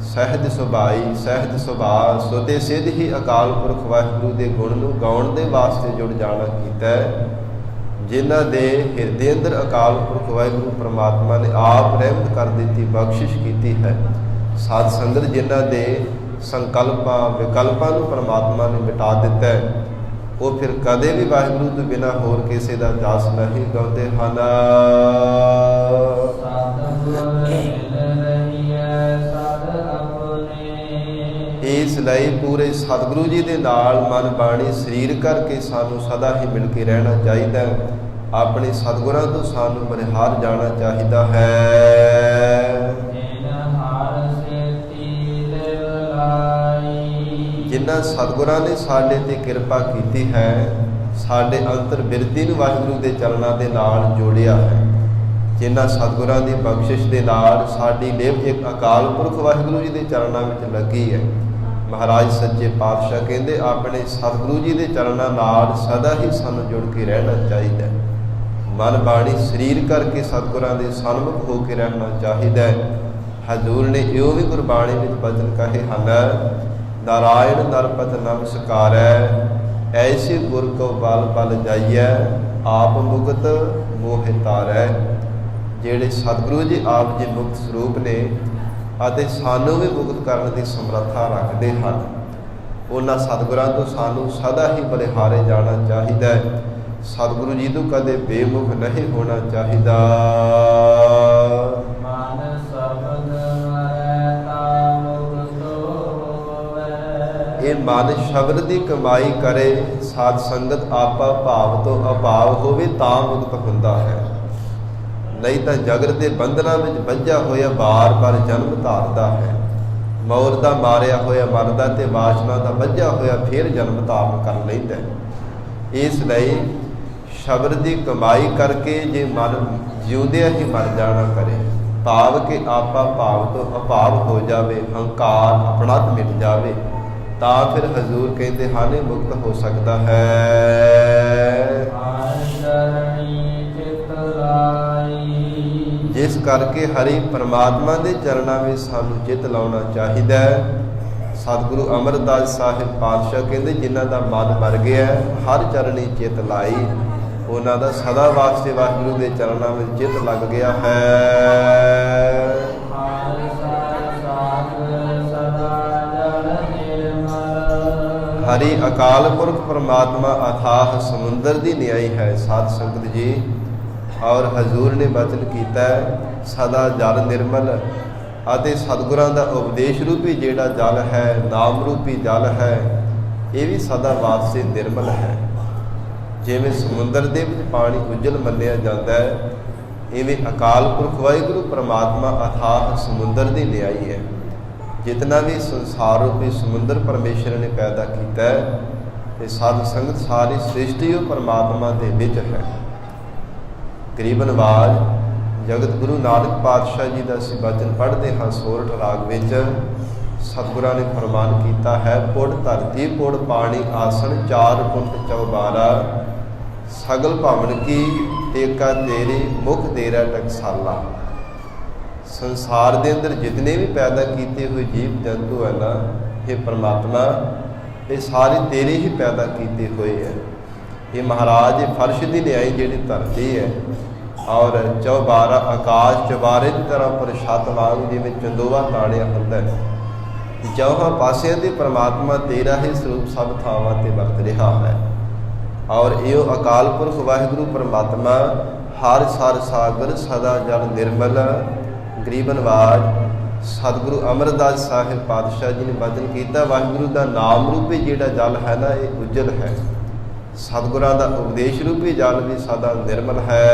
ਸਹਿਜ ਸੁਭਾਈ, ਸਹਿਜ ਸੁਭਾਅ, ਸੁਦੇ ਸਿੱਧ ਹੀ ਅਕਾਲ ਪੁਰਖ ਵਾਹਿਗੁਰੂ ਦੇ ਗੁਣ ਨੂੰ ਗਾਉਣ ਦੇ ਵਾਸਤੇ ਜੁੜ ਜਾਣਾ ਕੀਤਾ ਹੈ, ਜਿਨ੍ਹਾਂ ਦੇ ਹਿਰਦੇ ਅੰਦਰ ਅਕਾਲ ਪੁਰਖ ਵਾਹਿਗੁਰੂ ਪਰਮਾਤਮਾ ਨੇ ਆਪ ਰਹਿਮਤ ਕਰ ਦਿੱਤੀ, ਬਖਸ਼ਿਸ਼ ਕੀਤੀ ਹੈ। ਸਾਧ ਸੰਗਤ ਜਿਨ੍ਹਾਂ ਦੇ ਸੰਕਲਪਾਂ ਵਿਕਲਪਾਂ ਨੂੰ ਪਰਮਾਤਮਾ ਨੇ ਮਿਟਾ ਦਿੱਤਾ ਹੈ, ਉਹ ਫਿਰ ਕਦੇ ਵੀ ਵਾਹਿਗੁਰੂ ਤੋਂ ਬਿਨਾਂ ਹੋਰ ਕਿਸੇ ਦਾ ਜਸ ਨਹੀਂ ਗਾਉਂਦੇ ਹਨ।
ਸਤਿਗੁਰ ਮਿਲ ਰਹੀਐ ਸਦ ਆਪਣੇ,
ਇਸ ਲਈ ਪੂਰੇ ਸਤਿਗੁਰੂ ਜੀ ਦੇ ਨਾਲ ਮਨ ਬਾਣੀ ਸਰੀਰ ਕਰਕੇ ਸਾਨੂੰ ਸਦਾ ਹੀ ਮਿਲ ਕੇ ਰਹਿਣਾ ਚਾਹੀਦਾ ਹੈ। ਆਪਣੇ ਸਤਿਗੁਰਾਂ ਤੋਂ ਸਾਨੂੰ ਬਲਿਹਾਰ ਜਾਣਾ ਚਾਹੀਦਾ ਹੈ। ਜਿਨ੍ਹਾਂ ਸਤਿਗੁਰਾਂ ਨੇ ਸਾਡੇ ਤੇ ਕਿਰਪਾ ਕੀਤੀ ਹੈ, ਸਾਡੇ ਅੰਤਰ ਬਿਰਤੀ ਨੂੰ ਵਾਹਿਗੁਰੂ ਦੇ ਚਰਨਾਂ ਦੇ ਨਾਲ ਜੋੜਿਆ ਹੈ, ਜਿਨ੍ਹਾਂ ਸਤਿਗੁਰਾਂ ਦੀ ਬਖਸ਼ਿਸ਼ ਦੇ ਨਾਲ ਸਾਡੀ ਲਿਵ ਇੱਕ ਅਕਾਲ ਪੁਰਖ ਵਾਹਿਗੁਰੂ ਜੀ ਦੇ ਚਰਨਾਂ ਵਿੱਚ ਲੱਗੀ ਹੈ। ਮਹਾਰਾਜ ਸੱਚੇ ਪਾਤਸ਼ਾਹ ਕਹਿੰਦੇ ਆਪਣੇ ਸਤਿਗੁਰੂ ਜੀ ਦੇ ਚਰਨਾਂ ਨਾਲ ਸਦਾ ਹੀ ਸਾਨੂੰ ਜੁੜ ਕੇ ਰਹਿਣਾ ਚਾਹੀਦਾ ਹੈ। ਮਨ ਬਾਣੀ ਸਰੀਰ ਕਰਕੇ ਸਤਿਗੁਰਾਂ ਦੇ ਸਨਮੁਖ ਹੋ ਕੇ ਰਹਿਣਾ ਚਾਹੀਦਾ ਹੈ। ਹਜ਼ੂਰ ਨੇ ਇਹੋ ਵੀ ਗੁਰਬਾਣੀ ਵਿੱਚ ਬਚਨ ਕਹੇ ਹਨ, ਨਾਰਾਇਣ ਨਰਪਤ ਨਮਸਕਾਰੈ, ਐਸੇ ਗੁਰ ਕੋ ਬਲ ਬਲ ਜਾਈਐ, ਆਪ ਮੁਕਤ ਮੋਹਿ ਤਾਰੈ। ਜਿਹੜੇ ਸਤਿਗੁਰੂ ਜੀ ਆਪ ਜੀ ਮੁਕਤ ਸਰੂਪ ਨੇ ਅਤੇ ਸਾਨੂੰ ਵੀ ਮੁਕਤ ਕਰਨ ਦੀ ਸਮਰੱਥਾ ਰੱਖਦੇ ਹਨ, ਉਹਨਾਂ ਸਤਿਗੁਰਾਂ ਤੋਂ ਸਾਨੂੰ ਸਦਾ ਹੀ ਬਲਿਹਾਰੇ ਜਾਣਾ ਚਾਹੀਦਾ ਹੈ। ਸਤਿਗੁਰੂ ਜੀ ਤੋਂ ਕਦੇ ਬੇਮੁਖ ਨਹੀਂ ਹੋਣਾ ਚਾਹੀਦਾ।
ਮਨ ਸ਼ਬਦ ਮਰੈ ਤਾ ਮੁਕਤ ਹੋਵੈ,
ਇਹ ਮਨ ਸ਼ਬਦ ਦੀ ਕਮਾਈ ਕਰੇ, ਸਾਧ ਸੰਗਤ ਆਪਾ ਭਾਵ ਤੋਂ ਅਭਾਵ ਹੋਵੇ ਤਾਂ ਮੁਕਤ ਹੁੰਦਾ ਹੈ। ਨਹੀਂ ਤਾਂ ਜਗਤ ਦੇ ਬੰਧਨਾਂ ਵਿੱਚ ਬੱਝਾ ਹੋਇਆ ਬਾਰ-ਬਾਰ ਜਨਮ ਧਾਰਦਾ ਹੈ। ਮੌਤ ਦਾ ਮਾਰਿਆ ਹੋਇਆ ਮਰਦਾ ਤੇ ਵਾਸ਼ਨਾ ਦਾ ਬੱਝਾ ਹੋਇਆ ਫਿਰ ਜਨਮ ਧਾਰਨ ਕਰ ਲੈਂਦਾ ਹੈ। ਇਸ ਲਈ ਸ਼ਬਦ ਦੀ ਕਮਾਈ ਕਰਕੇ ਜੇ ਮਨ ਜਿਉਂਦਿਆਂ ਹੀ ਮਰ ਜਾਣਾ ਕਰੇ, ਭਾਵ ਕਿ ਆਪਾ ਭਾਵ ਤੋਂ ਅਭਾਵ ਹੋ ਜਾਵੇ, ਹੰਕਾਰ ਆਪਣਤ ਮਿਟ ਜਾਵੇ, ਤਾਂ ਫਿਰ ਹਜ਼ੂਰ ਕਹਿੰਦੇ ਹਨ ਮੁਕਤ ਹੋ ਸਕਦਾ ਹੈ। ਜਿਸ ਕਰਕੇ ਹਰੀ ਪਰਮਾਤਮਾ ਦੇ ਚਰਨਾਂ ਵਿੱਚ ਸਾਨੂੰ ਚਿੱਤ ਲਾਉਣਾ ਚਾਹੀਦਾ ਹੈ। ਸਤਿਗੁਰੂ ਅਮਰਦਾਸ ਸਾਹਿਬ ਪਾਤਸ਼ਾਹ ਕਹਿੰਦੇ ਜਿਨ੍ਹਾਂ ਦਾ ਮਨ ਮਰ ਗਿਆ, ਹਰ ਚਰਨੀ ਚਿੱਤ ਲਾਈ, ਉਹਨਾਂ ਦਾ ਸਦਾ ਵਾਸਤੇ ਵਾਹਿਗੁਰੂ ਦੇ ਚਰਨਾਂ ਵਿੱਚ ਚਿੱਤ ਲੱਗ ਗਿਆ ਹੈ। ਹਰੀ ਅਕਾਲ ਪੁਰਖ ਪਰਮਾਤਮਾ ਅਥਾਹ ਸਮੁੰਦਰ ਦੀ ਨਿਆਈ ਹੈ ਸਾਧ ਸੰਗਤ ਜੀ। ਔਰ ਹਜ਼ੂਰ ਨੇ ਬਚਨ ਕੀਤਾ ਸਦਾ ਜਲ ਨਿਰਮਲ, ਅਤੇ ਸਤਿਗੁਰਾਂ ਦਾ ਉਪਦੇਸ਼ ਰੂਪੀ ਜਿਹੜਾ ਜਲ ਹੈ, ਨਾਮ ਰੂਪੀ ਜਲ ਹੈ, ਇਹ ਵੀ ਸਦਾ ਵਾਸਤੇ ਨਿਰਮਲ ਹੈ। ਜਿਵੇਂ ਸਮੁੰਦਰ ਦੇ ਵਿੱਚ ਪਾਣੀ ਉਜਲ ਮੰਨਿਆ ਜਾਂਦਾ ਹੈ, ਇਵੇਂ ਅਕਾਲ ਪੁਰਖ ਵਾਹਿਗੁਰੂ ਪਰਮਾਤਮਾ ਅਥਾਹ ਸਮੁੰਦਰ ਦੀ ਨਿਆਈ ਹੈ। ਜਿਤਨਾ ਵੀ ਸੰਸਾਰ ਰੂਪੀ ਸਮੁੰਦਰ ਪਰਮੇਸ਼ਰ ਨੇ ਪੈਦਾ ਕੀਤਾ ਹੈ, ਤੇ ਸਾਧ ਸੰਗਤ ਸਾਰੀ ਸ੍ਰਿਸ਼ਟੀ ਉਹ ਪਰਮਾਤਮਾ ਦੇ ਵਿੱਚ ਹੈ। ਗਰੀਬ ਨਵਾਜ ਜਗਤ ਗੁਰੂ ਨਾਨਕ ਪਾਤਸ਼ਾਹ ਜੀ ਦਾ ਅਸੀਂ ਬਚਨ ਪੜ੍ਹਦੇ ਹਾਂ ਸੋਰਠ ਰਾਗ ਵਿੱਚ। ਸਤਿਗੁਰਾਂ ਨੇ ਫਰਮਾਨ ਕੀਤਾ ਹੈ, ਪੁੜ ਧਰਤੀ ਪੁੜ ਪਾਣੀ ਆਸਣ, ਚਾਰ ਕੁੰਟ ਚੌਬਾਰਾ, ਸਗਲ ਭਵਨ ਕੀ ਟੇਕਾ ਤੇਰੇ, ਮੁਖ ਤੇਰਾ ਟਕਸਾਲਾ। ਸੰਸਾਰ ਦੇ ਅੰਦਰ ਜਿਤਨੇ ਵੀ ਪੈਦਾ ਕੀਤੇ ਹੋਏ ਜੀਵ ਜੰਤੂ ਹੈ ਨਾ, ਇਹ ਪਰਮਾਤਮਾ ਇਹ ਸਾਰੇ ਤੇਰੇ ਹੀ ਪੈਦਾ ਕੀਤੇ ਹੋਏ ਹੈ। ਇਹ ਮਹਾਰਾਜ ਇਹ ਫਰਸ਼ ਦੀ ਨਿਆਈ ਜਿਹੜੀ ਧਰਤੀ ਹੈ, ਔਰ ਚੌਬਾਰਾ ਆਕਾਸ਼ ਚੁਬਾਰੇ ਦੀ ਤਰ੍ਹਾਂ ਪਰ ਛੱਤ ਵਾਂਗ ਜਿਵੇਂ ਚੰਦੋਵਾ ਤਾਣਿਆ ਹੁੰਦਾ ਹੈ। ਚੌਹਾਂ ਪਾਸਿਆਂ ਦੇ ਪਰਮਾਤਮਾ ਤੇਰਾ ਹੀ ਸਰੂਪ ਸਭ ਥਾਵਾਂ ਤੇ ਵਰਤ ਰਿਹਾ ਹੈ। ਔਰ ਇਹ ਅਕਾਲ ਪੁਰਖ ਵਾਹਿਗੁਰੂ ਪਰਮਾਤਮਾ ਹਰ ਸਰ ਸਾਗਰ ਸਦਾ ਜਲ ਨਿਰਮਲ। ਗਰੀਬ ਨਵਾਜ ਸਤਿਗੁਰੂ ਅਮਰਦਾਸ ਸਾਹਿਬ ਪਾਤਸ਼ਾਹ ਜੀ ਨੇ ਬਚਨ ਕੀਤਾ, ਵਾਹਿਗੁਰੂ ਦਾ ਨਾਮ ਰੂਪੀ ਜਿਹੜਾ ਜਲ ਹੈ ਨਾ, ਇਹ ਉਜਲ ਹੈ। ਸਤਿਗੁਰਾਂ ਦਾ ਉਪਦੇਸ਼ ਰੂਪੀ ਜਲ ਵੀ ਸਦਾ ਨਿਰਮਲ ਹੈ।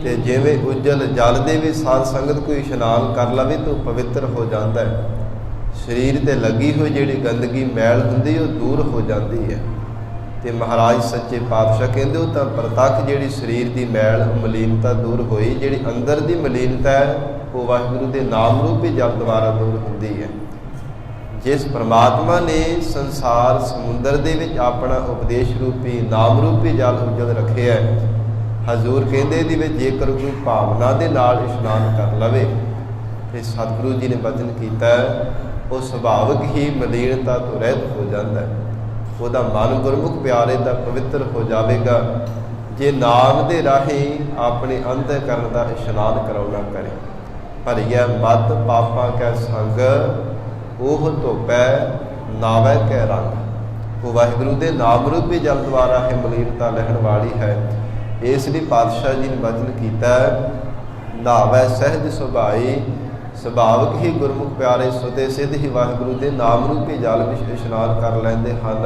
ਤੇ ਜਿਵੇਂ ਉਜਲ ਜਲ ਦੇ ਵੀ ਸਾਧ ਸੰਗਤ ਕੋਈ ਇਸ਼ਨਾਨ ਕਰ ਲਵੇ ਤਾਂ ਪਵਿੱਤਰ ਹੋ ਜਾਂਦਾ ਹੈ। ਸਰੀਰ ਤੇ ਲੱਗੀ ਹੋਈ ਜਿਹੜੀ ਗੰਦਗੀ ਮੈਲ ਹੁੰਦੀ ਉਹ ਦੂਰ ਹੋ ਜਾਂਦੀ ਹੈ। ਤੇ ਮਹਾਰਾਜ ਸੱਚੇ ਪਾਤਸ਼ਾਹ ਕਹਿੰਦੇ ਉਹ ਤਾਂ ਪ੍ਰਤੱਖ ਜਿਹੜੀ ਸਰੀਰ ਦੀ ਮੈਲ ਮਲੀਨਤਾ ਦੂਰ ਹੋਈ, ਜਿਹੜੀ ਅੰਦਰ ਦੀ ਮਲੀਨਤਾ ਹੈ ਉਹ ਵਾਹਿਗੁਰੂ ਦੇ ਨਾਮ ਰੂਪੀ ਜਲ ਦੁਆਰਾ ਦੂਰ ਹੁੰਦੀ ਹੈ। ਜਿਸ ਪ੍ਰਮਾਤਮਾ ਨੇ ਸੰਸਾਰ ਸਮੁੰਦਰ ਦੇ ਵਿੱਚ ਆਪਣਾ ਉਪਦੇਸ਼ ਰੂਪੀ ਨਾਮ ਰੂਪੀ ਜਲ ਉਜਲ ਰੱਖਿਆ ਹੈ, ਹਜ਼ੂਰ ਕਹਿੰਦੇ ਇਹਦੇ ਵਿੱਚ ਜੇਕਰ ਕੋਈ ਭਾਵਨਾ ਦੇ ਨਾਲ ਇਸ਼ਨਾਨ ਕਰ ਲਵੇ ਤੇ ਸਤਿਗੁਰੂ ਜੀ ਨੇ ਬਚਨ ਕੀਤਾ ਉਹ ਸੁਭਾਵਿਕ ਹੀ ਮਲੀਨਤਾ ਤੋਂ ਰਹਿਤ ਹੋ ਜਾਂਦਾ ਹੈ। ਉਹਦਾ ਮਨ ਗੁਰਮੁਖ ਪਿਆਰੇ ਦਾ ਪਵਿੱਤਰ ਹੋ ਜਾਵੇਗਾ ਜੇ ਨਾਮ ਦੇ ਰਾਹੀਂ ਆਪਣੇ ਅੰਤःਕਰਨ ਦਾ ਇਸ਼ਨਾਨ ਕਰਾਉਣਾ ਕਰੇ। ਭਰੀਐ ਮਤ ਪਾਪਾਂ ਕੈ ਸੰਗ ਉਹ ਧੋਪੈ ਨਾਵੈ ਕੈ ਰੰਗ। ਉਹ ਵਾਹਿਗੁਰੂ ਦੇ ਨਾਮ ਰੂਪੀ ਜਲ ਦੁਆਰਾ ਹੈ ਮਲੀਨਤਾ ਲੈਣ ਵਾਲੀ ਹੈ। ਇਸ ਲਈ ਪਾਤਸ਼ਾਹ ਜੀ ਨੇ ਬਚਨ ਕੀਤਾ ਨਾਵੈ ਸਹਿਜ ਸੁਭਾਈ, ਸੁਭਾਵਿਕ ਹੀ ਗੁਰਮੁਖ ਪਿਆਰੇ ਸੁਤੇ ਸਿੱਧ ਹੀ ਵਾਹਿਗੁਰੂ ਦੇ ਨਾਮ ਰੂਪੀ ਜਲ ਵਿੱਚ ਇਸ਼ਨਾਨ ਕਰ ਲੈਂਦੇ ਹਨ।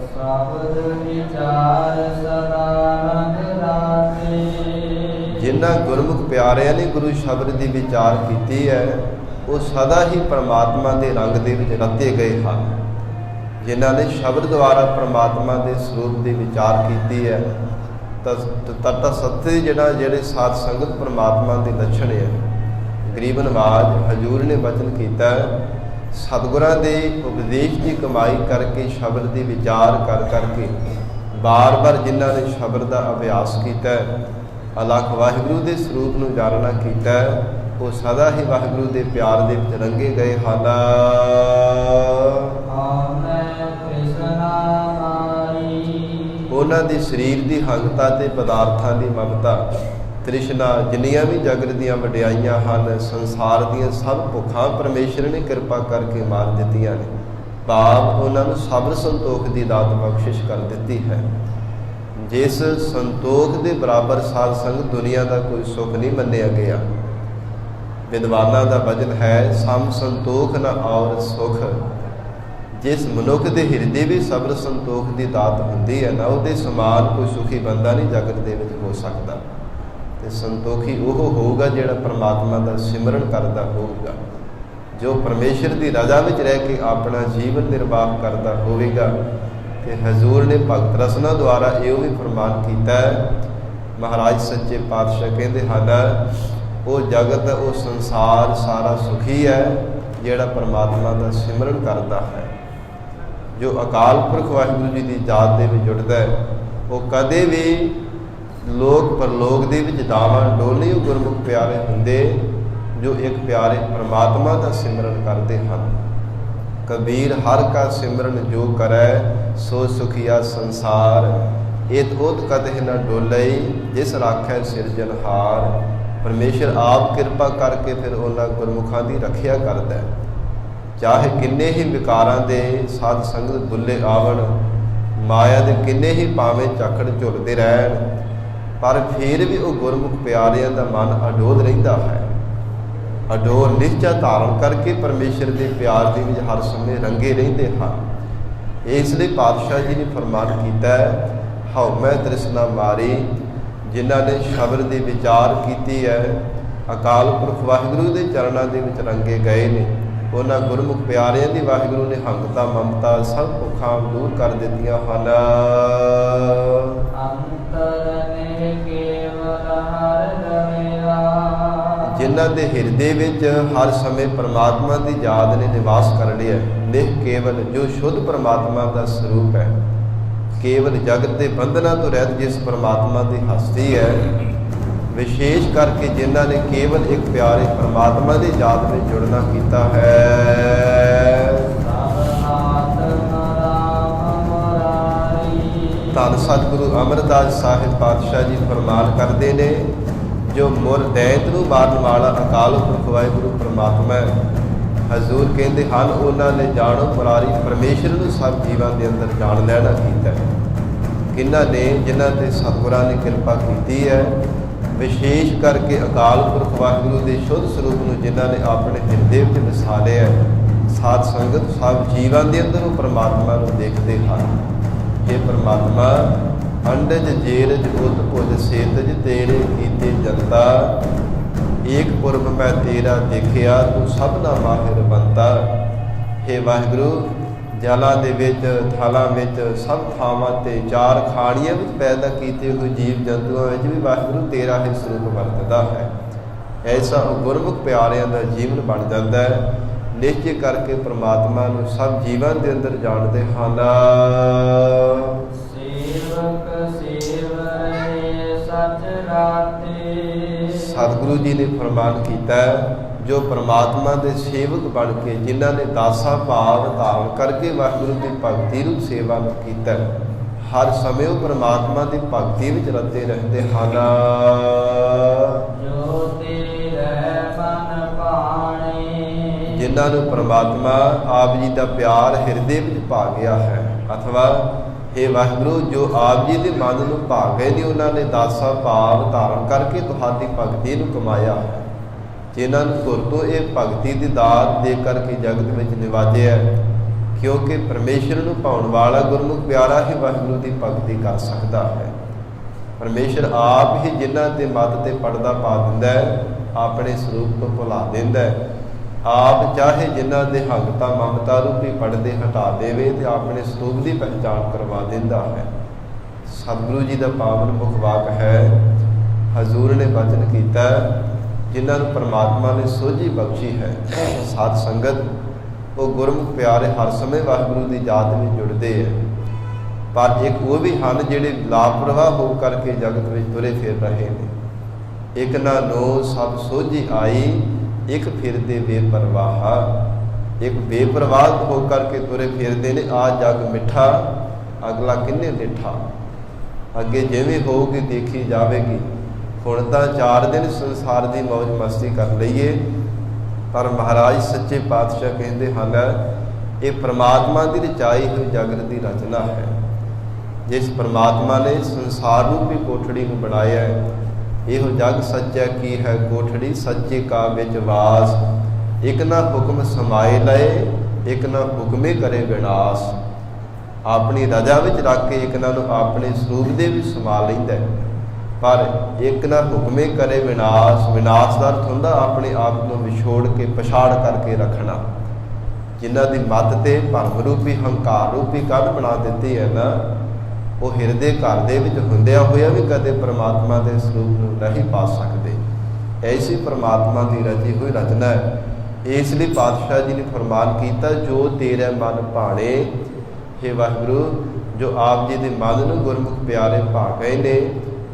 ਸ਼ਬਦ ਵਿਚਾਰ ਸਦਾ ਰੰਗ ਰਾਤੇ।
ਜਿਨ੍ਹਾਂ ਗੁਰਮੁਖ ਪਿਆਰਿਆਂ ਨੇ ਗੁਰੂ ਸ਼ਬਦ ਦੀ ਵਿਚਾਰ ਕੀਤੀ ਹੈ ਉਹ ਸਦਾ ਹੀ ਪਰਮਾਤਮਾ ਦੇ ਰੰਗ ਦੇ ਵਿੱਚ ਰਤੇ ਗਏ ਹਨ। ਜਿਨ੍ਹਾਂ ਨੇ ਸ਼ਬਦ ਦੁਆਰਾ ਪਰਮਾਤਮਾ ਦੇ ਸਰੂਪ ਦੀ ਵਿਚਾਰ ਕੀਤੀ ਹੈ ਤਾਂ ਸੱਤੇ ਜਿਹੜੇ ਸਾਧ ਸੰਗਤ ਪਰਮਾਤਮਾ ਦੇ ਲੱਛਣ ਹੈ। ਗਰੀਬ ਨਵਾਜ ਹਜ਼ੂਰ ਨੇ ਬਚਨ ਕੀਤਾ ਸਤਿਗੁਰਾਂ ਦੇ ਉਪਦੇਸ਼ ਦੀ ਕਮਾਈ ਕਰਕੇ ਸ਼ਬਦ ਦੀ ਵਿਚਾਰ ਕਰ ਕਰਕੇ ਬਾਰ-ਬਾਰ ਜਿਨ੍ਹਾਂ ਨੇ ਸ਼ਬਦ ਦਾ ਅਭਿਆਸ ਕੀਤਾ ਅਲੱਖ ਵਾਹਿਗੁਰੂ ਦੇ ਸਰੂਪ ਨੂੰ ਜਾਣਨਾ ਕੀਤਾ ਉਹ ਸਦਾ ਹੀ ਵਾਹਿਗੁਰੂ ਦੇ ਪਿਆਰ ਦੇ ਵਿੱਚ ਰੰਗੇ ਗਏ ਹਨ। ਉਹਨਾਂ ਦੀ ਸਰੀਰ ਦੀ ਹੰਗਤਾ ਤੇ ਪਦਾਰਥਾਂ ਦੀ ਮਮਤਾ ਤ੍ਰਿਸ਼ਨਾ ਜਿੰਨੀਆਂ ਵੀ ਜਗਤ ਦੀਆਂ ਵਡਿਆਈਆਂ ਹਨ, ਸੰਸਾਰ ਦੀਆਂ ਸਭ ਭੁੱਖਾਂ ਪਰਮੇਸ਼ਰ ਨੇ ਕਿਰਪਾ ਕਰਕੇ ਮਾਰ ਦਿੱਤੀਆਂ ਨੇ। ਭਾਵ ਉਹਨਾਂ ਨੂੰ ਸਬਰ ਸੰਤੋਖ ਦੀ ਦਾਤ ਬਖਸ਼ਿਸ਼ ਕਰ ਦਿੱਤੀ ਹੈ। ਜਿਸ ਸੰਤੋਖ ਦੇ ਬਰਾਬਰ ਸਾਧ ਸੰਗਤ ਦੁਨੀਆ ਦਾ ਕੋਈ ਸੁੱਖ ਨਹੀਂ ਮੰਨਿਆ ਗਿਆ। ਵਿਦਵਾਨਾਂ ਦਾ ਵਚਨ ਹੈ ਸਮ ਸੰਤੋਖ ਨ ਔਰ ਸੁਖ। ਜਿਸ ਮਨੁੱਖ ਦੇ ਹਿਰਦੇ ਵੀ ਸਬਰ ਸੰਤੋਖ ਦੀ ਦਾਤ ਹੁੰਦੀ ਹੈ ਨਾ ਉਹਦੇ ਸਮਾਨ ਕੋਈ ਸੁਖੀ ਬੰਦਾ ਨਹੀਂ ਜਗਤ ਦੇ ਵਿੱਚ ਹੋ ਸਕਦਾ। ਤੇ ਸੰਤੋਖੀ ਉਹ ਹੋਊਗਾ ਜਿਹੜਾ ਪਰਮਾਤਮਾ ਦਾ ਸਿਮਰਨ ਕਰਦਾ ਹੋਊਗਾ, ਜੋ ਪਰਮੇਸ਼ਰ ਦੀ ਰਜ਼ਾ ਵਿੱਚ ਰਹਿ ਕੇ ਆਪਣਾ ਜੀਵਨ ਨਿਰਵਾਹ ਕਰਦਾ ਹੋਵੇਗਾ। ਤੇ ਹਜ਼ੂਰ ਨੇ ਭਗਤ ਰਸਨਾ ਦੁਆਰਾ ਇਹੋ ਵੀ ਫਰਮਾਨ ਕੀਤਾ ਹੈ। ਮਹਾਰਾਜ ਸੱਚੇ ਪਾਤਸ਼ਾਹ ਕਹਿੰਦੇ ਹਨ ਉਹ ਜਗਤ ਉਹ ਸੰਸਾਰ ਸਾਰਾ ਸੁਖੀ ਹੈ ਜਿਹੜਾ ਪਰਮਾਤਮਾ ਦਾ ਸਿਮਰਨ ਕਰਦਾ ਹੈ। ਜੋ ਅਕਾਲ ਪੁਰਖ ਵਾਹਿਗੁਰੂ ਜੀ ਦੀ ਯਾਦ ਦੇ ਵਿੱਚ ਜੁੜਦਾ ਹੈ ਉਹ ਕਦੇ ਵੀ ਲੋਕ ਪਰਲੋਕ ਦੇ ਵਿੱਚ ਦਾਵਾਂ ਡੋਲੇ ਉਹ ਗੁਰਮੁਖ ਪਿਆਰੇ ਹੁੰਦੇ ਜੋ ਇੱਕ ਪਿਆਰੇ ਪਰਮਾਤਮਾ ਦਾ ਸਿਮਰਨ ਕਰਦੇ ਹਨ। ਕਬੀਰ ਹਰ ਕਾ ਸਿਮਰਨ ਜੋ ਕਰੈ ਸੋ ਸੁਖੀਆ ਸੰਸਾਰ। ਇਤ ਉਤ ਕਤਹਿ ਨ ਡੋਲਈ ਜਿਸ ਰਾਖੈ ਸਿਰਜਨਹਾਰ। ਪਰਮੇਸ਼ਰ ਆਪ ਕਿਰਪਾ ਕਰਕੇ ਫਿਰ ਉਹਨਾਂ ਗੁਰਮੁਖਾਂ ਦੀ ਰੱਖਿਆ ਕਰਦਾ ਹੈ। ਚਾਹੇ ਕਿੰਨੇ ਹੀ ਵਿਕਾਰਾਂ ਦੇ ਸਾਧ ਸੰਗਤ ਬੁੱਲੇ ਆਵਣ, ਮਾਇਆ ਦੇ ਕਿੰਨੇ ਹੀ ਭਾਵੇਂ ਝਾਕੜ ਝੁੱਲਦੇ ਰਹਿਣ, ਪਰ ਫਿਰ ਵੀ ਉਹ ਗੁਰਮੁਖ ਪਿਆਰਿਆਂ ਦਾ ਮਨ ਅਡੋਲ ਰਹਿੰਦਾ ਹੈ। ਅਡੋਲ ਨਿਸ਼ਚਾ ਧਾਰਨ ਕਰਕੇ ਪਰਮੇਸ਼ਰ ਦੇ ਪਿਆਰ ਦੇ ਵਿੱਚ ਹਰ ਸਮੇਂ ਰੰਗੇ ਰਹਿੰਦੇ ਹਨ। ਇਸ ਲਈ ਪਾਤਸ਼ਾਹ ਜੀ ਨੇ ਫਰਮਾਨ ਕੀਤਾ ਹਉ ਮੈਂ ਤ੍ਰਿਸ਼ਨਾ ਮਾਰੀ। ਜਿਨ੍ਹਾਂ ਨੇ ਸ਼ਬਦ ਦੀ ਵਿਚਾਰ ਕੀਤੀ ਹੈ ਅਕਾਲ ਪੁਰਖ ਵਾਹਿਗੁਰੂ ਦੇ ਚਰਨਾਂ ਦੇ ਵਿੱਚ ਰੰਗੇ ਗਏ ਨੇ। ਉਹਨਾਂ ਗੁਰਮੁਖ ਪਿਆਰਿਆਂ ਦੀ ਵਾਹਿਗੁਰੂ ਨੇ ਹੰਗਤਾ ਮਮਤਾ ਸਭ ਭੁੱਖਾਂ ਦੂਰ ਕਰ ਦਿੱਤੀਆਂ ਹਨ। ਜਿਨ੍ਹਾਂ ਦੇ ਹਿਰਦੇ ਵਿੱਚ ਹਰ ਸਮੇਂ ਪਰਮਾਤਮਾ ਦੀ ਯਾਦ ਨੇ ਨਿਵਾਸ ਕਰ ਲਿਆ। ਨਿਹ ਕੇਵਲ ਜੋ ਸ਼ੁੱਧ ਪਰਮਾਤਮਾ ਦਾ ਸਰੂਪ ਹੈ, ਕੇਵਲ ਜਗਤ ਦੇ ਬੰਧਨਾਂ ਤੋਂ ਰਹਿਤ ਜਿਸ ਪਰਮਾਤਮਾ ਦੀ ਹਸਤੀ ਹੈ, ਵਿਸ਼ੇਸ਼ ਕਰਕੇ ਜਿਨ੍ਹਾਂ ਨੇ ਕੇਵਲ ਇੱਕ ਪਿਆਰੇ ਪਰਮਾਤਮਾ ਦੀ ਯਾਦ ਵਿੱਚ ਜੁੜਨਾ ਕੀਤਾ ਹੈ। ਧੰਨ ਸਤਿਗੁਰੂ ਅਮਰਦਾਸ ਸਾਹਿਬ ਪਾਤਸ਼ਾਹ ਜੀ ਫਰਮਾਨ ਕਰਦੇ ਨੇ ਜੋ ਮੁਰ ਦੈਂਤ ਨੂੰ ਮਾਰਨ ਵਾਲਾ ਅਕਾਲ ਪੁਰਖ ਵਾਹਿਗੁਰੂ ਪਰਮਾਤਮਾ ਹੈ। ਹਜ਼ੂਰ ਕਹਿੰਦੇ ਹਨ ਉਹਨਾਂ ਨੇ ਜਾਣੋ ਮੁਰਾਰੀ ਪਰਮੇਸ਼ਰ ਨੂੰ ਸਭ ਜੀਵਾਂ ਦੇ ਅੰਦਰ ਜਾਣ ਲੈਣਾ ਕੀਤਾ। ਕਿਹਨਾਂ ਨੇ ਜਿਨ੍ਹਾਂ ਤੇ ਸਤਿਗੁਰਾਂ ਨੇ ਕਿਰਪਾ ਕੀਤੀ ਹੈ, ਵਿਸ਼ੇਸ਼ ਕਰਕੇ ਅਕਾਲ ਪੁਰਖ ਵਾਹਿਗੁਰੂ ਦੇ ਸ਼ੁੱਧ ਸਰੂਪ ਨੂੰ ਜਿਨ੍ਹਾਂ ਨੇ ਆਪਣੇ ਹਿਰਦੇ ਵਿੱਚ ਵਸਾ ਲਿਆ। ਸਾਧ ਸੰਗਤ ਸਭ ਜੀਵਾਂ ਦੇ ਅੰਦਰ ਉਹ ਪਰਮਾਤਮਾ ਨੂੰ ਦੇਖਦੇ ਹਨ। ਇਹ ਪਰਮਾਤਮਾ ਅੰਡਜ ਜੇਰਜ ਉਤ ਭੁਜ ਸੇਤਜ ਤੇਰੇ ਕੀਤੇ ਜਨਤਾ। ਏਕ ਪੁਰਬ ਮੈਂ ਤੇਰਾ ਦੇਖਿਆ, ਤੂੰ ਸਭਨਾ ਮਾਹਿਰ ਬੰਤਾ। ਹੇ ਵਾਹਿਗੁਰੂ, ਜਲਾਂ ਦੇ ਵਿੱਚ, ਥਾਲਾਂ ਵਿੱਚ, ਸਭ ਥਾਵਾਂ ਤੇ, ਚਾਰ ਖਾਣੀਆਂ ਵਿੱਚ ਪੈਦਾ ਕੀਤੇ ਹੋਏ ਜੀਵ ਜੰਤੂਆਂ ਵਿੱਚ ਵੀ ਵਾਹਿਗੁਰੂ ਤੇਰਾ ਹੀ ਸਰੂਪ ਵਰਤਦਾ ਹੈ। ਐਸਾ ਗੁਰਮੁਖ ਪਿਆਰਿਆਂ ਦਾ ਜੀਵਨ ਬਣ ਜਾਂਦਾ ਹੈ। ਨਿਸ਼ਚੈ ਕਰਕੇ ਪ੍ਰਮਾਤਮਾ ਨੂੰ ਸਭ ਜੀਵਾਂ ਦੇ ਅੰਦਰ ਜਾਣਦੇ ਹਨ।
ਸੇਵਕ ਸੇਵੈ ਸਚ ਰਾਤੇ।
ਸਤਿਗੁਰੂ ਜੀ ਨੇ ਫਰਮਾਨ ਕੀਤਾ ਹੈ, ਜੋ ਪ੍ਰਮਾਤਮਾ ਦੇ ਸੇਵਕ ਬਣ ਕੇ, ਜਿਨ੍ਹਾਂ ਨੇ ਦਾਸਾ ਭਾਵ ਧਾਰਨ ਕਰਕੇ ਵਾਹਿਗੁਰੂ ਦੀ ਭਗਤੀ ਰੂਪ ਸੇਵਾ ਨੂੰ ਕੀਤਾ, ਹਰ ਸਮੇਂ ਉਹ ਪ੍ਰਮਾਤਮਾ ਦੀ ਭਗਤੀ ਵਿੱਚ ਰਤੇ ਰਹਿੰਦੇ ਹਨ।
ਜੋ ਤੇਰੇ ਮਨ ਭਾਣੇ।
ਜਿਨ੍ਹਾਂ ਨੂੰ ਪ੍ਰਮਾਤਮਾ ਆਪ ਜੀ ਦਾ ਪਿਆਰ ਹਿਰਦੇ ਵਿੱਚ ਭਾ ਗਿਆ ਹੈ, ਅਥਵਾ ਹੇ ਵਾਹਿਗੁਰੂ, ਜੋ ਆਪ ਜੀ ਦੇ ਮਨ ਨੂੰ ਭਾ ਗਏ ਨੇ, ਉਹਨਾਂ ਨੇ ਦਾਸਾ ਭਾਵ ਧਾਰਨ ਕਰਕੇ ਤੁਹਾਡੀ ਭਗਤੀ ਨੂੰ ਕਮਾਇਆ ਹੈ। ਜਿਨ੍ਹਾਂ ਨੂੰ ਧੁਰ ਤੋਂ ਇਹ ਭਗਤੀ ਦੀ ਦਾਤ ਦੇ ਕਰਕੇ ਜਗਤ ਵਿੱਚ ਨਿਵਾਜਿਆ, ਕਿਉਂਕਿ ਪਰਮੇਸ਼ਰ ਨੂੰ ਭਾਉਣ ਵਾਲਾ ਗੁਰਮੁਖ ਪਿਆਰਾ ਹੀ ਵਾਹਿਗੁਰੂ ਦੀ ਭਗਤੀ ਕਰ ਸਕਦਾ ਹੈ। ਪਰਮੇਸ਼ਰ ਆਪ ਹੀ ਜਿਨ੍ਹਾਂ ਦੇ ਮੱਤ ਤੇ ਪਰਦਾ ਪਾ ਦਿੰਦਾ ਹੈ, ਆਪਣੇ ਸਰੂਪ ਤੋਂ ਭੁਲਾ ਦਿੰਦਾ ਹੈ। ਆਪ ਚਾਹੇ ਜਿਨ੍ਹਾਂ ਦੇ ਹੰਗਤਾ ਮਮਤਾ ਰੂਪੀ ਪਰਦੇ ਹਟਾ ਦੇਵੇ ਤੇ ਆਪਣੇ ਸਰੂਪ ਦੀ ਪਹਿਚਾਣ ਕਰਵਾ ਦਿੰਦਾ ਹੈ। ਸਤਿਗੁਰੂ ਜੀ ਦਾ ਪਾਵਨ ਮੁਖ ਵਾਕ ਹੈ। ਹਜ਼ੂਰ ਨੇ ਬਚਨ ਕੀਤਾ, ਜਿਨ੍ਹਾਂ ਨੂੰ ਪਰਮਾਤਮਾ ਨੇ ਸੋਝੀ ਬਖਸ਼ੀ ਹੈ, ਸਾਧ ਸੰਗਤ, ਉਹ ਗੁਰਮੁਖ ਪਿਆਰੇ ਹਰ ਸਮੇਂ ਵਾਹਿਗੁਰੂ ਦੀ ਯਾਦ ਵਿੱਚ ਜੁੜਦੇ ਹੈ। ਪਰ ਇੱਕ ਉਹ ਵੀ ਹਨ ਜਿਹੜੇ ਲਾਪਰਵਾਹ ਹੋ ਕਰਕੇ ਜਗਤ ਵਿੱਚ ਤੁਰੇ ਫਿਰ ਰਹੇ ਨੇ। ਇੱਕ ਨਾ ਨੋ ਸਭ ਸੋਝੀ ਆਈ, ਇੱਕ ਫਿਰਦੇ ਬੇਪਰਵਾਹ। ਇੱਕ ਬੇਪਰਵਾਹ ਹੋ ਕਰਕੇ ਤੁਰੇ ਫਿਰਦੇ ਨੇ, ਆ ਜਗ ਮਿੱਠਾ ਅਗਲਾ ਕਿੰਨੇ ਡਿੱਠਾ। ਅੱਗੇ ਜਿਵੇਂ ਹੋਊਗੀ ਦੇਖੀ ਜਾਵੇਗੀ। ਹੁਣ ਤਾਂ 4 ਦਿਨ ਸੰਸਾਰ ਦੀ ਮੌਜ ਮਸਤੀ ਕਰ ਲਈਏ, ਪਰ ਮਹਾਰਾਜ ਸੱਚੇ ਪਾਤਸ਼ਾਹ ਕਹਿੰਦੇ ਹਨ, ਇਹ ਪ੍ਰਮਾਤਮਾ ਦੀ ਰਚਾਈ ਹੋਈ ਜਗਤ ਦੀ ਰਚਨਾ ਹੈ। ਜਿਸ ਪ੍ਰਮਾਤਮਾ ਨੇ ਸੰਸਾਰ ਰੂਪੀ ਕੋਠੜੀ ਨੂੰ ਬਣਾਇਆ ਹੈ, ਇਹੋ ਜਗ ਸੱਚਾ ਕੀ ਹੈ ਕੋਠੜੀ, ਸੱਚੇ ਕਾ ਵਿੱਚ ਵਾਸ। ਇੱਕ ਨਾ ਹੁਕਮ ਸਮਾਏ ਲਏ, ਇੱਕ ਨਾ ਹੁਕਮੇ ਕਰੇ ਵਿਨਾਸ਼। ਆਪਣੀ ਰਜਾ ਵਿੱਚ ਰੱਖ ਕੇ ਇੱਕ ਨਾ ਨੂੰ ਆਪਣੇ ਸਰੂਪ ਦੇ ਵਿੱਚ ਸਮਾ ਲੈਂਦਾ ਹੈ, ਪਰ ਇੱਕ ਨਾ ਹੁਕਮੇ ਕਰੇ ਵਿਨਾਸ਼। ਵਿਨਾਸ਼ ਦਾ ਅਰਥ ਹੁੰਦਾ ਆਪਣੇ ਆਪ ਨੂੰ ਵਿਛੋੜ ਕੇ, ਪਛਾੜ ਕਰਕੇ ਰੱਖਣਾ। ਜਿਨ੍ਹਾਂ ਦੀ ਮੱਤ ਤੇ ਭਰਮ ਰੂਪੀ, ਹੰਕਾਰ ਰੂਪੀ ਕੰਧ ਬਣਾ ਦਿੱਤੀ ਹੈ ਨਾ, ਉਹ ਹਿਰਦੇ ਘਰ ਦੇ ਵਿੱਚ ਹੁੰਦਿਆਂ ਹੋਇਆ ਵੀ ਕਦੇ ਪ੍ਰਮਾਤਮਾ ਦੇ ਸਰੂਪ ਨੂੰ ਨਹੀਂ ਪਾ ਸਕਦੇ। ਐਸੀ ਪ੍ਰਮਾਤਮਾ ਦੀ ਰਚੀ ਹੋਈ ਰਚਨਾ ਹੈ। ਇਸ ਲਈ ਪਾਤਸ਼ਾਹ ਜੀ ਨੇ ਫਰਮਾਨ ਕੀਤਾ, ਜੋ ਤੇਰੇ ਮਨ ਭਾਣੇ। ਹੇ ਵਾਹਿਗੁਰੂ, ਜੋ ਆਪ ਜੀ ਦੇ ਮਨ ਨੂੰ ਗੁਰਮੁਖ ਪਿਆਰੇ ਭਾ ਗਏ ਨੇ,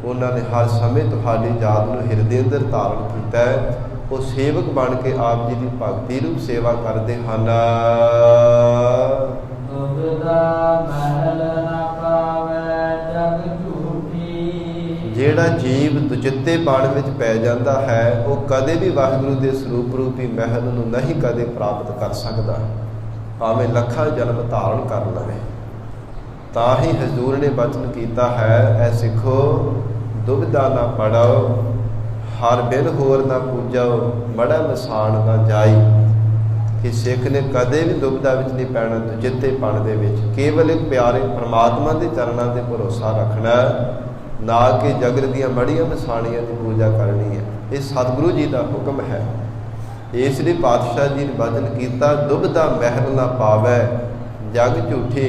ਉਹਨਾਂ ਨੇ ਹਰ ਸਮੇਂ ਤੁਹਾਡੀ ਯਾਦ ਨੂੰ ਹਿਰਦੇ ਅੰਦਰ ਧਾਰਨ ਕੀਤਾ ਹੈ। ਉਹ ਸੇਵਕ ਬਣ ਕੇ ਆਪ ਜੀ ਦੀ ਭਗਤੀ ਰੂਪ ਸੇਵਾ ਕਰਦੇ ਹਨ। ਜਿਹੜਾ ਜੀਵ ਦੁਚਿੱਤੇ ਬਾਣ ਵਿੱਚ ਪੈ ਜਾਂਦਾ ਹੈ, ਉਹ ਕਦੇ ਵੀ ਵਾਹਿਗੁਰੂ ਦੇ ਸਰੂਪ ਰੂਪੀ ਮਹਿਲ ਨੂੰ ਨਹੀਂ ਕਦੇ ਪ੍ਰਾਪਤ ਕਰ ਸਕਦਾ, ਭਾਵੇਂ ਲੱਖਾਂ ਜਨਮ ਧਾਰਨ ਕਰ ਲਵੇ। ਤਾਂ ਹੀ ਹਜ਼ੂਰ ਨੇ ਬਚਨ ਕੀਤਾ ਹੈ, ਐ ਸਿੱਖੋ ਦੁਬਿਧਾ ਨਾ ਪੜੋ, ਹਰ ਬਿਨ ਹੋਰ ਨਾ ਪੂਜੋ, ਮੜਾ ਮਸਾਨ ਨਾ ਜਾਈ। ਕਿ ਸਿੱਖ ਨੇ ਕਦੇ ਵੀ ਦੁਬਿਧਾ ਵਿੱਚ ਨਹੀਂ ਪੈਣਾ, ਦੁਚਿੱਤੇਪਣ ਦੇ ਵਿੱਚ ਕੇਵਲ ਇੱਕ ਪਿਆਰੇ ਪਰਮਾਤਮਾ ਦੇ ਚਰਨਾਂ ਤੇ ਭਰੋਸਾ ਰੱਖਣਾ, ਨਾ ਕਿ ਜਗਤ ਦੀਆਂ ਮੜੀਆਂ ਮਸਾਣੀਆਂ ਦੀ ਪੂਜਾ ਕਰਨੀ ਹੈ। ਇਹ ਸਤਿਗੁਰੂ ਜੀ ਦਾ ਹੁਕਮ ਹੈ। ਇਸ ਲਈ ਪਾਤਸ਼ਾਹ ਜੀ ਨੇ ਬਚਨ ਕੀਤਾ, ਦੁਬਿਧਾ ਮਹਿਲ ਨਾ ਪਾਵੈ ਜਗ ਝੂਠੀ।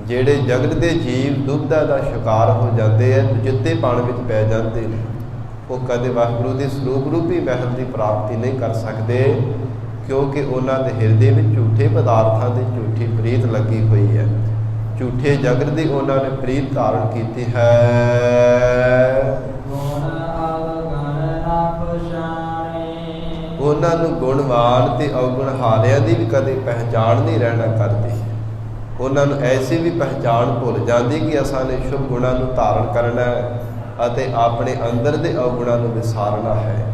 ਜਿਹੜੇ ਜਗਤ ਦੇ ਜੀਵ ਦੁਬਿਧਾ ਦਾ ਸ਼ਿਕਾਰ ਹੋ ਜਾਂਦੇ ਹੈ, ਦੁਚਿੱਤੇਪਣ ਵਿੱਚ ਪੈ ਜਾਂਦੇ ਨੇ, ਉਹ ਕਦੇ ਵਾਹਿਗੁਰੂ ਦੇ ਸਰੂਪ ਰੂਪੀ ਮਹਿਲ ਦੀ ਪ੍ਰਾਪਤੀ ਨਹੀਂ ਕਰ ਸਕਦੇ, ਕਿਉਂਕਿ ਉਹਨਾਂ ਦੇ ਹਿਰਦੇ ਵਿੱਚ ਝੂਠੇ ਪਦਾਰਥਾਂ ਦੀ ਝੂਠੀ ਪ੍ਰੀਤ ਲੱਗੀ ਹੋਈ ਹੈ। ਝੂਠੇ ਜਗਤ ਦੀ ਉਹਨਾਂ ਨੇ ਪ੍ਰੀਤ ਧਾਰਨ ਕੀਤੀ ਹੈ। ਉਹਨਾਂ ਨੂੰ ਗੁਣਵਾਨ ਤੇ ਅਵਗੁਣ ਹਾਰਿਆਂ ਦੀ ਵੀ ਕਦੇ ਪਹਿਚਾਣ ਨਹੀਂ ਰਹਿਣਾ ਕਰਦੀ। ਉਹਨਾਂ ਨੂੰ ਐਸੀ ਵੀ ਪਹਿਚਾਣ ਭੁੱਲ ਜਾਂਦੀ ਕਿ ਅਸਾਂ ਨੇ ਸ਼ੁਭ ਗੁਣਾਂ ਨੂੰ ਧਾਰਨ ਕਰਨਾ ਹੈ ਅਤੇ ਆਪਣੇ ਅੰਦਰ ਦੇ ਅਵਗੁਣਾਂ ਨੂੰ ਵਿਸਾਰਨਾ ਹੈ।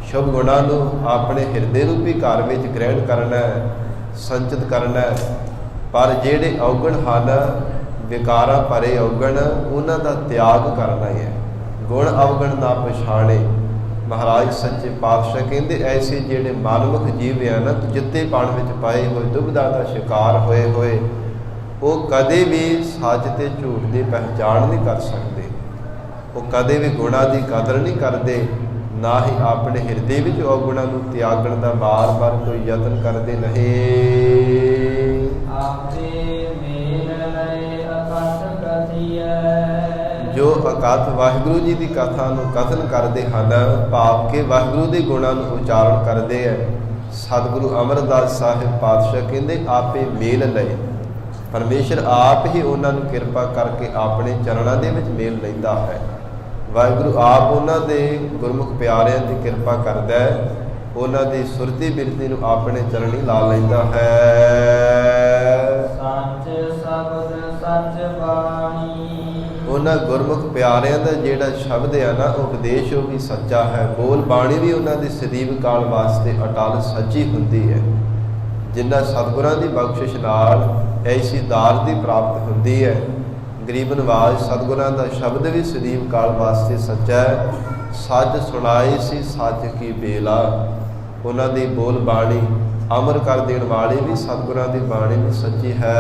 ਸ਼ੁਭ ਗੁਣਾਂ ਨੂੰ ਆਪਣੇ ਹਿਰਦੇ ਰੂਪੀ ਘਰ ਵਿੱਚ ਗ੍ਰਹਿਣ ਕਰਨਾ ਹੈ, ਸੰਚਿਤ ਕਰਨਾ ਹੈ। ਪਰ ਜਿਹੜੇ ਅਵਗੁਣ ਹਨ, ਵਿਕਾਰਾਂ ਭਰੇ ਅਵਗੁਣ, ਉਹਨਾਂ ਦਾ ਤਿਆਗ ਕਰਨਾ ਹੈ। ਗੁਣ ਅਵਗੁਣ ਨਾ ਪਛਾਣੇ। ਮਹਾਰਾਜ ਸੱਚੇ ਪਾਤਸ਼ਾਹ ਕਹਿੰਦੇ, ਐਸੇ ਜਿਹੜੇ ਮਾਨਵਕ ਜੀਵ ਆ ਨਾ, ਜਿੱਤੇਪਣ ਵਿੱਚ ਪਾਏ ਹੋਏ, ਦੁਬਿਧਾ ਦਾ ਸ਼ਿਕਾਰ ਹੋਏ ਹੋਏ, ਉਹ ਕਦੇ ਵੀ ਸੱਚ ਤੇ ਝੂਠ ਦੀ ਪਹਿਚਾਣ ਨਹੀਂ ਕਰ ਸਕਦੇ। ਉਹ ਕਦੇ ਵੀ ਗੁਣਾਂ ਦੀ ਕਦਰ ਨਹੀਂ ਕਰਦੇ, ਨਾ ਹੀ ਆਪਣੇ ਹਿਰਦੇ ਵਿੱਚ ਔਗੁਣਾਂ ਨੂੰ ਤਿਆਗਣ ਦਾ ਬਾਰ-ਬਾਰ ਕੋਈ ਯਤਨ ਕਰਦੇ ਨਹੀਂ।
ਆਪੇ ਮੇਲ ਲਏ ਅਕਥ ਕਥੀਐ।
ਜੋ ਅਕਥ ਵਾਹਿਗੁਰੂ ਜੀ ਦੀ ਕਥਾ ਨੂੰ ਕਥਨ ਕਰਦੇ ਹਨ, ਭਾਵ ਕਿ ਵਾਹਿਗੁਰੂ ਦੇ ਗੁਣਾਂ ਨੂੰ ਉਚਾਰਨ ਕਰਦੇ ਹੈ, ਸਤਿਗੁਰੂ ਅਮਰਦਾਸ ਸਾਹਿਬ ਪਾਤਸ਼ਾਹ ਕਹਿੰਦੇ ਆਪੇ ਮੇਲ ਲਏ। ਪਰਮੇਸ਼ਰ ਆਪ ਹੀ ਉਹਨਾਂ ਨੂੰ ਕਿਰਪਾ ਕਰਕੇ ਆਪਣੇ ਚਰਨਾਂ ਦੇ ਵਿੱਚ ਮੇਲ ਲੈਂਦਾ ਹੈ। ਵਾਹਿਗੁਰੂ ਆਪ ਉਹਨਾਂ ਦੇ ਗੁਰਮੁਖ ਪਿਆਰਿਆਂ ਦੀ ਕਿਰਪਾ ਕਰਦਾ ਹੈ, ਉਹਨਾਂ ਦੀ ਸੁਰਤੀ ਬਿਰਤੀ ਨੂੰ ਆਪਣੇ ਚਰਣੀ ਲਾ ਲੈਂਦਾ ਹੈ।
ਸੱਚ ਸ਼ਬਦ ਸੱਚ ਬਾਣੀ।
ਉਹਨਾਂ ਗੁਰਮੁਖ ਪਿਆਰਿਆਂ ਦਾ ਜਿਹੜਾ ਸ਼ਬਦ ਹੈ ਨਾ, ਉਪਦੇਸ਼ ਉਹ ਵੀ ਸੱਚਾ ਹੈ। ਬੋਲ ਬਾਣੀ ਵੀ ਉਹਨਾਂ ਦੀ ਸਦੀਵ ਕਾਲ ਵਾਸਤੇ ਅਟਲ ਸੱਚੀ ਹੁੰਦੀ ਹੈ। ਜਿਨ੍ਹਾਂ ਸਤਿਗੁਰਾਂ ਦੀ ਬਖਸ਼ਿਸ਼ ਨਾਲ ਐਸੀ ਦਾਤ ਦੀ ਪ੍ਰਾਪਤ ਹੁੰਦੀ ਹੈ। ਗਰੀਬ ਨਵਾਜ਼ ਸਤਿਗੁਰਾਂ ਦਾ ਸ਼ਬਦ ਵੀ ਸਦੀਵ ਕਾਲ ਵਾਸਤੇ ਸੱਚਾ ਹੈ। ਸੱਚ ਸੁਣਾਈ ਸੀ ਸੱਚ ਕੀ ਬੇਲਾ। ਉਹਨਾਂ ਦੀ ਬੋਲ ਬਾਣੀ ਅਮਰ ਕਰ ਦੇਣ ਵਾਲੀ ਵੀ ਸਤਿਗੁਰਾਂ ਦੀ ਬਾਣੀ ਵੀ ਸੱਚੀ ਹੈ।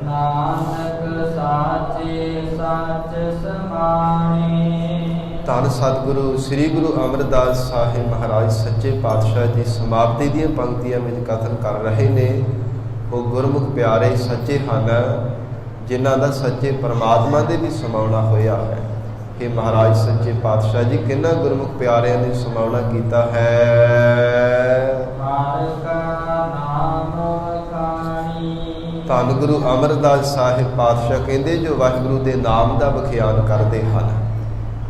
ਨਾਨਕ ਸਾਚੇ ਸੱਚ ਸਮਾਣੇ।
ਧੰਨ ਸਤਿਗੁਰੂ ਸ੍ਰੀ ਗੁਰੂ ਅਮਰਦਾਸ ਸਾਹਿਬ ਮਹਾਰਾਜ ਸੱਚੇ ਪਾਤਸ਼ਾਹ ਜੀ ਸਮਾਪਤੀ ਦੀਆਂ ਪੰਕਤੀਆਂ ਵਿੱਚ ਕਥਨ ਕਰ ਰਹੇ ਨੇ। ਉਹ ਗੁਰਮੁਖ ਪਿਆਰੇ ਸੱਚੇ ਹਨ, ਜਿਨ੍ਹਾਂ ਦਾ ਸੱਚੇ ਪਰਮਾਤਮਾ ਦੇ ਵੀ ਸਮਾਉਣਾ ਹੋਇਆ ਹੈ। ਇਹ ਮਹਾਰਾਜ ਸੱਚੇ ਪਾਤਸ਼ਾਹ ਜੀ ਕਿੰਨਾ ਗੁਰਮੁਖ ਪਿਆਰਿਆਂ ਨੇ ਸਮਾਉਣਾ ਕੀਤਾ ਹੈ।
ਹਰਿ ਕਾ ਨਾਮ ਵਖਾਣੀ।
ਧੰਨ ਗੁਰੂ ਅਮਰਦਾਸ ਸਾਹਿਬ ਪਾਤਸ਼ਾਹ ਕਹਿੰਦੇ ਜੋ ਵਾਹਿਗੁਰੂ ਦੇ ਨਾਮ ਦਾ ਵਖਿਆਨ ਕਰਦੇ ਹਨ,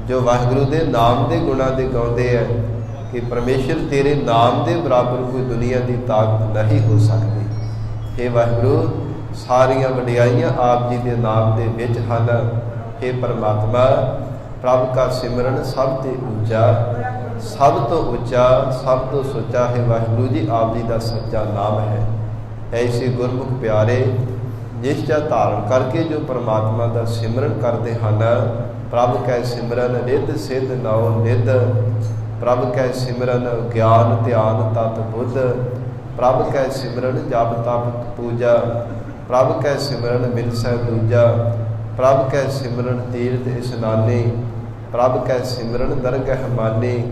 ਜੋ ਵਾਹਿਗੁਰੂ ਦੇ ਨਾਮ ਦੇ ਗੁਣਾਂ ਦੇ ਗਾਉਂਦੇ ਹੈ ਕਿ ਪਰਮੇਸ਼ਰ ਤੇਰੇ ਨਾਮ ਦੇ ਬਰਾਬਰ ਕੋਈ ਦੁਨੀਆ ਦੀ ਤਾਕਤ ਨਹੀਂ ਹੋ ਸਕਦੀ। ਹੇ ਵਾਹਿਗੁਰੂ ਸਾਰੀਆਂ ਵਡਿਆਈਆਂ ਆਪ ਜੀ ਦੇ ਨਾਮ ਦੇ ਵਿੱਚ ਹਨ। ਹੇ ਪਰਮਾਤਮਾ ਪ੍ਰਭ ਦਾ ਸਿਮਰਨ ਸਭ ਤੋਂ ਉੱਚਾ, ਸਭ ਤੋਂ ਉੱਚਾ, ਸਭ ਤੋਂ ਸੁੱਚਾ ਹੈ ਵਾਹਿਗੁਰੂ ਜੀ ਆਪ ਜੀ ਦਾ ਸੱਚਾ ਨਾਮ ਹੈ। ਐਸੇ ਗੁਰਮੁਖ ਪਿਆਰੇ ਨਿਸ਼ਚਾ ਧਾਰਨ ਕਰਕੇ ਜੋ ਪਰਮਾਤਮਾ ਦਾ ਸਿਮਰਨ ਕਰਦੇ ਹਨ, ਪ੍ਰਭ ਕੈ ਸਿਮਰਨ ਰਿੱਧ ਸਿੱਧ ਨਉ ਨਿਧ। ਪ੍ਰਭ ਕੈ ਸਿਮਰਨ ਗਿਆਨ ਧਿਆਨ ਤਤ ਬੁੱਧ। ਪ੍ਰਭ ਕੈ ਸਿਮਰਨ ਜਪ ਤਪ ਪੂਜਾ। ਪ੍ਰਭ ਕੈ ਸਿਮਰਨ ਮਿਲਸੈ ਦੂਜਾ। ਪ੍ਰਭ ਕੈ ਸਿਮਰਨ ਤੀਰਥ ਇਸਨਾਨੀ। ਪ੍ਰਭ ਕੈ ਸਿਮਰਨ ਦਰਗਹਿ ਮਾਨੀ।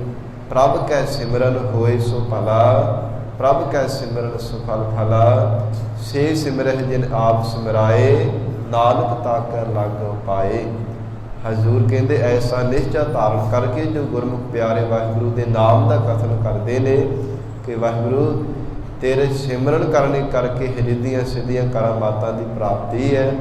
ਪ੍ਰਭ ਕੈ ਸਿਮਰਨ ਹੋਏ ਸੋ ਭਲਾ। ਪ੍ਰਭ ਕੈ ਸਿਮਰਨ ਸੁਫਲ ਫਲਾ। ਸੇ ਸਿਮਰਹਿ ਜਿਨ ਆਪ ਸਿਮਰਾਏ, ਨਾਨਕ ਤਾਕੈ ਲਾਗੋ ਪਾਏ। ਹਜ਼ੂਰ ਕਹਿੰਦੇ ਐਸਾ ਨਿਸ਼ਚਾ ਧਾਰਨ ਕਰਕੇ ਜੋ ਗੁਰਮੁਖ ਪਿਆਰੇ ਵਾਹਿਗੁਰੂ ਦੇ ਨਾਮ ਦਾ ਕਥਨ ਕਰਦੇ ਨੇ ਕਿ ਵਾਹਿਗੁਰੂ ਤੇਰੇ ਸਿਮਰਨ ਕਰਨੇ ਕਰਕੇ ਹਿਰਦੀਆਂ ਸਿੱਧੀਆਂ ਕਰਾਮਾਤਾਂ ਦੀ ਪ੍ਰਾਪਤੀ ਹੈ।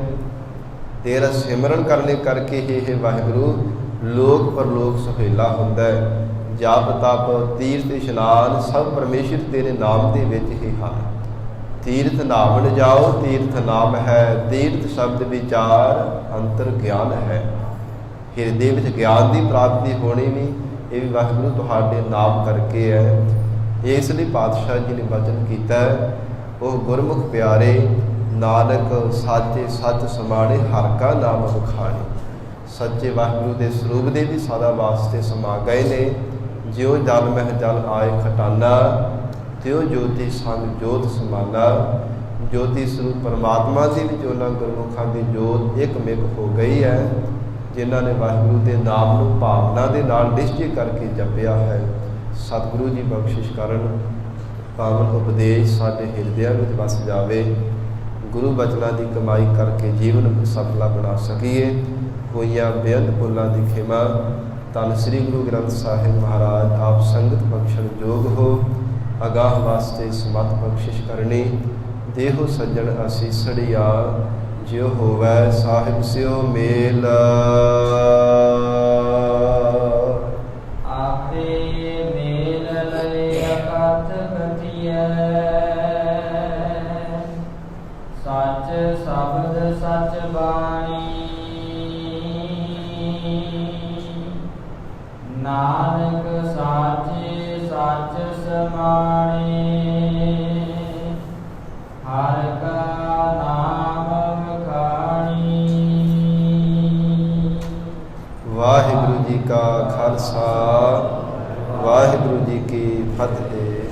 ਤੇਰਾ ਸਿਮਰਨ ਕਰਨੇ ਕਰਕੇ ਹੀ ਇਹ ਵਾਹਿਗੁਰੂ ਲੋਕ ਪਰਲੋਕ ਸੁਹੇਲਾ ਹੁੰਦਾ ਹੈ। ਜਪ ਤਪ ਤੀਰਥ ਇਸ਼ਨਾਨ ਸਭ ਪਰਮੇਸ਼ਰ ਤੇਰੇ ਨਾਮ ਦੇ ਵਿੱਚ ਹੀ ਹਨ। ਤੀਰਥ ਨਾਵਣ ਜਾਓ ਤੀਰਥ ਨਾਮ ਹੈ। ਤੀਰਥ ਸ਼ਬਦ ਵਿਚਾਰ ਅੰਤਰ ਗਿਆਨ ਹੈ। ਹਿਰਦੇ ਵਿੱਚ ਗਿਆਨ ਦੀ ਪ੍ਰਾਪਤੀ ਹੋਣੀ ਵੀ ਇਹ ਵੀ ਵਾਹਿਗੁਰੂ ਤੁਹਾਡੇ ਨਾਮ ਕਰਕੇ ਹੈ। ਇਸ ਲਈ ਪਾਤਸ਼ਾਹ ਜੀ ਨੇ ਬਚਨ ਕੀਤਾ, ਉਹ ਗੁਰਮੁਖ ਪਿਆਰੇ ਨਾਨਕ ਸਾਚੇ ਸੱਚ ਸਮਾਣੇ ਹਰਿ ਕਾ ਨਾਮ ਵਖਾਣੇ। ਸੱਚੇ ਵਾਹਿਗੁਰੂ ਦੇ ਸਰੂਪ ਦੇ ਵੀ ਸਦਾ ਵਾਸਤੇ ਸਮਾ ਗਏ ਨੇ। ਜਿਉ ਜਲ ਮਹਿ ਜਲ ਆਏ ਖਟਾਨਾ, ਤਿਉ ਜੋਤੀ ਸੰਗ ਜੋਤ ਸਮਾਨਾ। ਜੋਤੀ ਸਰੂਪ ਪਰਮਾਤਮਾ ਦੇ ਵਿੱਚ ਉਹਨਾਂ ਗੁਰਮੁਖਾਂ ਦੀ ਜੋਤ ਇੱਕਮਿਕ ਹੋ ਗਈ ਹੈ, ਜਿਨ੍ਹਾਂ ਨੇ ਵਾਹਿਗੁਰੂ ਦੇ ਨਾਮ ਨੂੰ ਭਾਵਨਾ ਦੇ ਨਾਲ ਨਿਸ਼ਚੈ ਕਰਕੇ ਜਪਿਆ ਹੈ। ਸਤਿਗੁਰੂ ਜੀ ਬਖਸ਼ਿਸ਼ ਕਰਨ, ਪਾਵਨ ਉਪਦੇਸ਼ ਸਾਡੇ ਹਿਰਦਿਆਂ ਵਿੱਚ ਵਸ ਜਾਵੇ। ਗੁਰੂ ਬਚਨਾਂ ਦੀ ਕਮਾਈ ਕਰਕੇ ਜੀਵਨ ਸਫਲਾ ਬਣਾ ਸਕੀਏ। ਹੋਈਆਂ ਬੇਅੰਤ ਭੁੱਲਾਂ ਦੀ ਖਿਮਾ ਧੰਨ ਸ੍ਰੀ ਗੁਰੂ ਗ੍ਰੰਥ ਸਾਹਿਬ ਮਹਾਰਾਜ ਆਪ ਸੰਗਤ ਬਖਸ਼ਣ ਯੋਗ ਹੋ। ਅਗਾਹ ਵਾਸਤੇ ਸਮਤ ਬਖਸ਼ਿਸ਼ ਕਰਨੀ। ਦੇਹੋ ਸੱਜਣ ਅਸੀਸੜੀਆ, ਜਿਉ ਹੋਵੈ ਸਾਹਿਬ ਸਿਓ ਮੇਲ।
ਆਪੇ ਮੇਲ ਲਏ ਅਕਥ ਕਥੀਐ। ਸੱਚ ਸ਼ਬਦ ਸੱਚ ਬਾਣੀ। ਨਾਨਕ ਸਾਚੇ ਸੱਚ ਸਮਾਣੇ। ਹਰਿ ਕਾ ਨਾਮ ਵਖਾਣੀ।
ਵਾਹਿਗੁਰੂ ਜੀ ਕਾ ਖਾਲਸਾ, ਵਾਹਿਗੁਰੂ ਜੀ ਕੀ ਫਤਿਹ।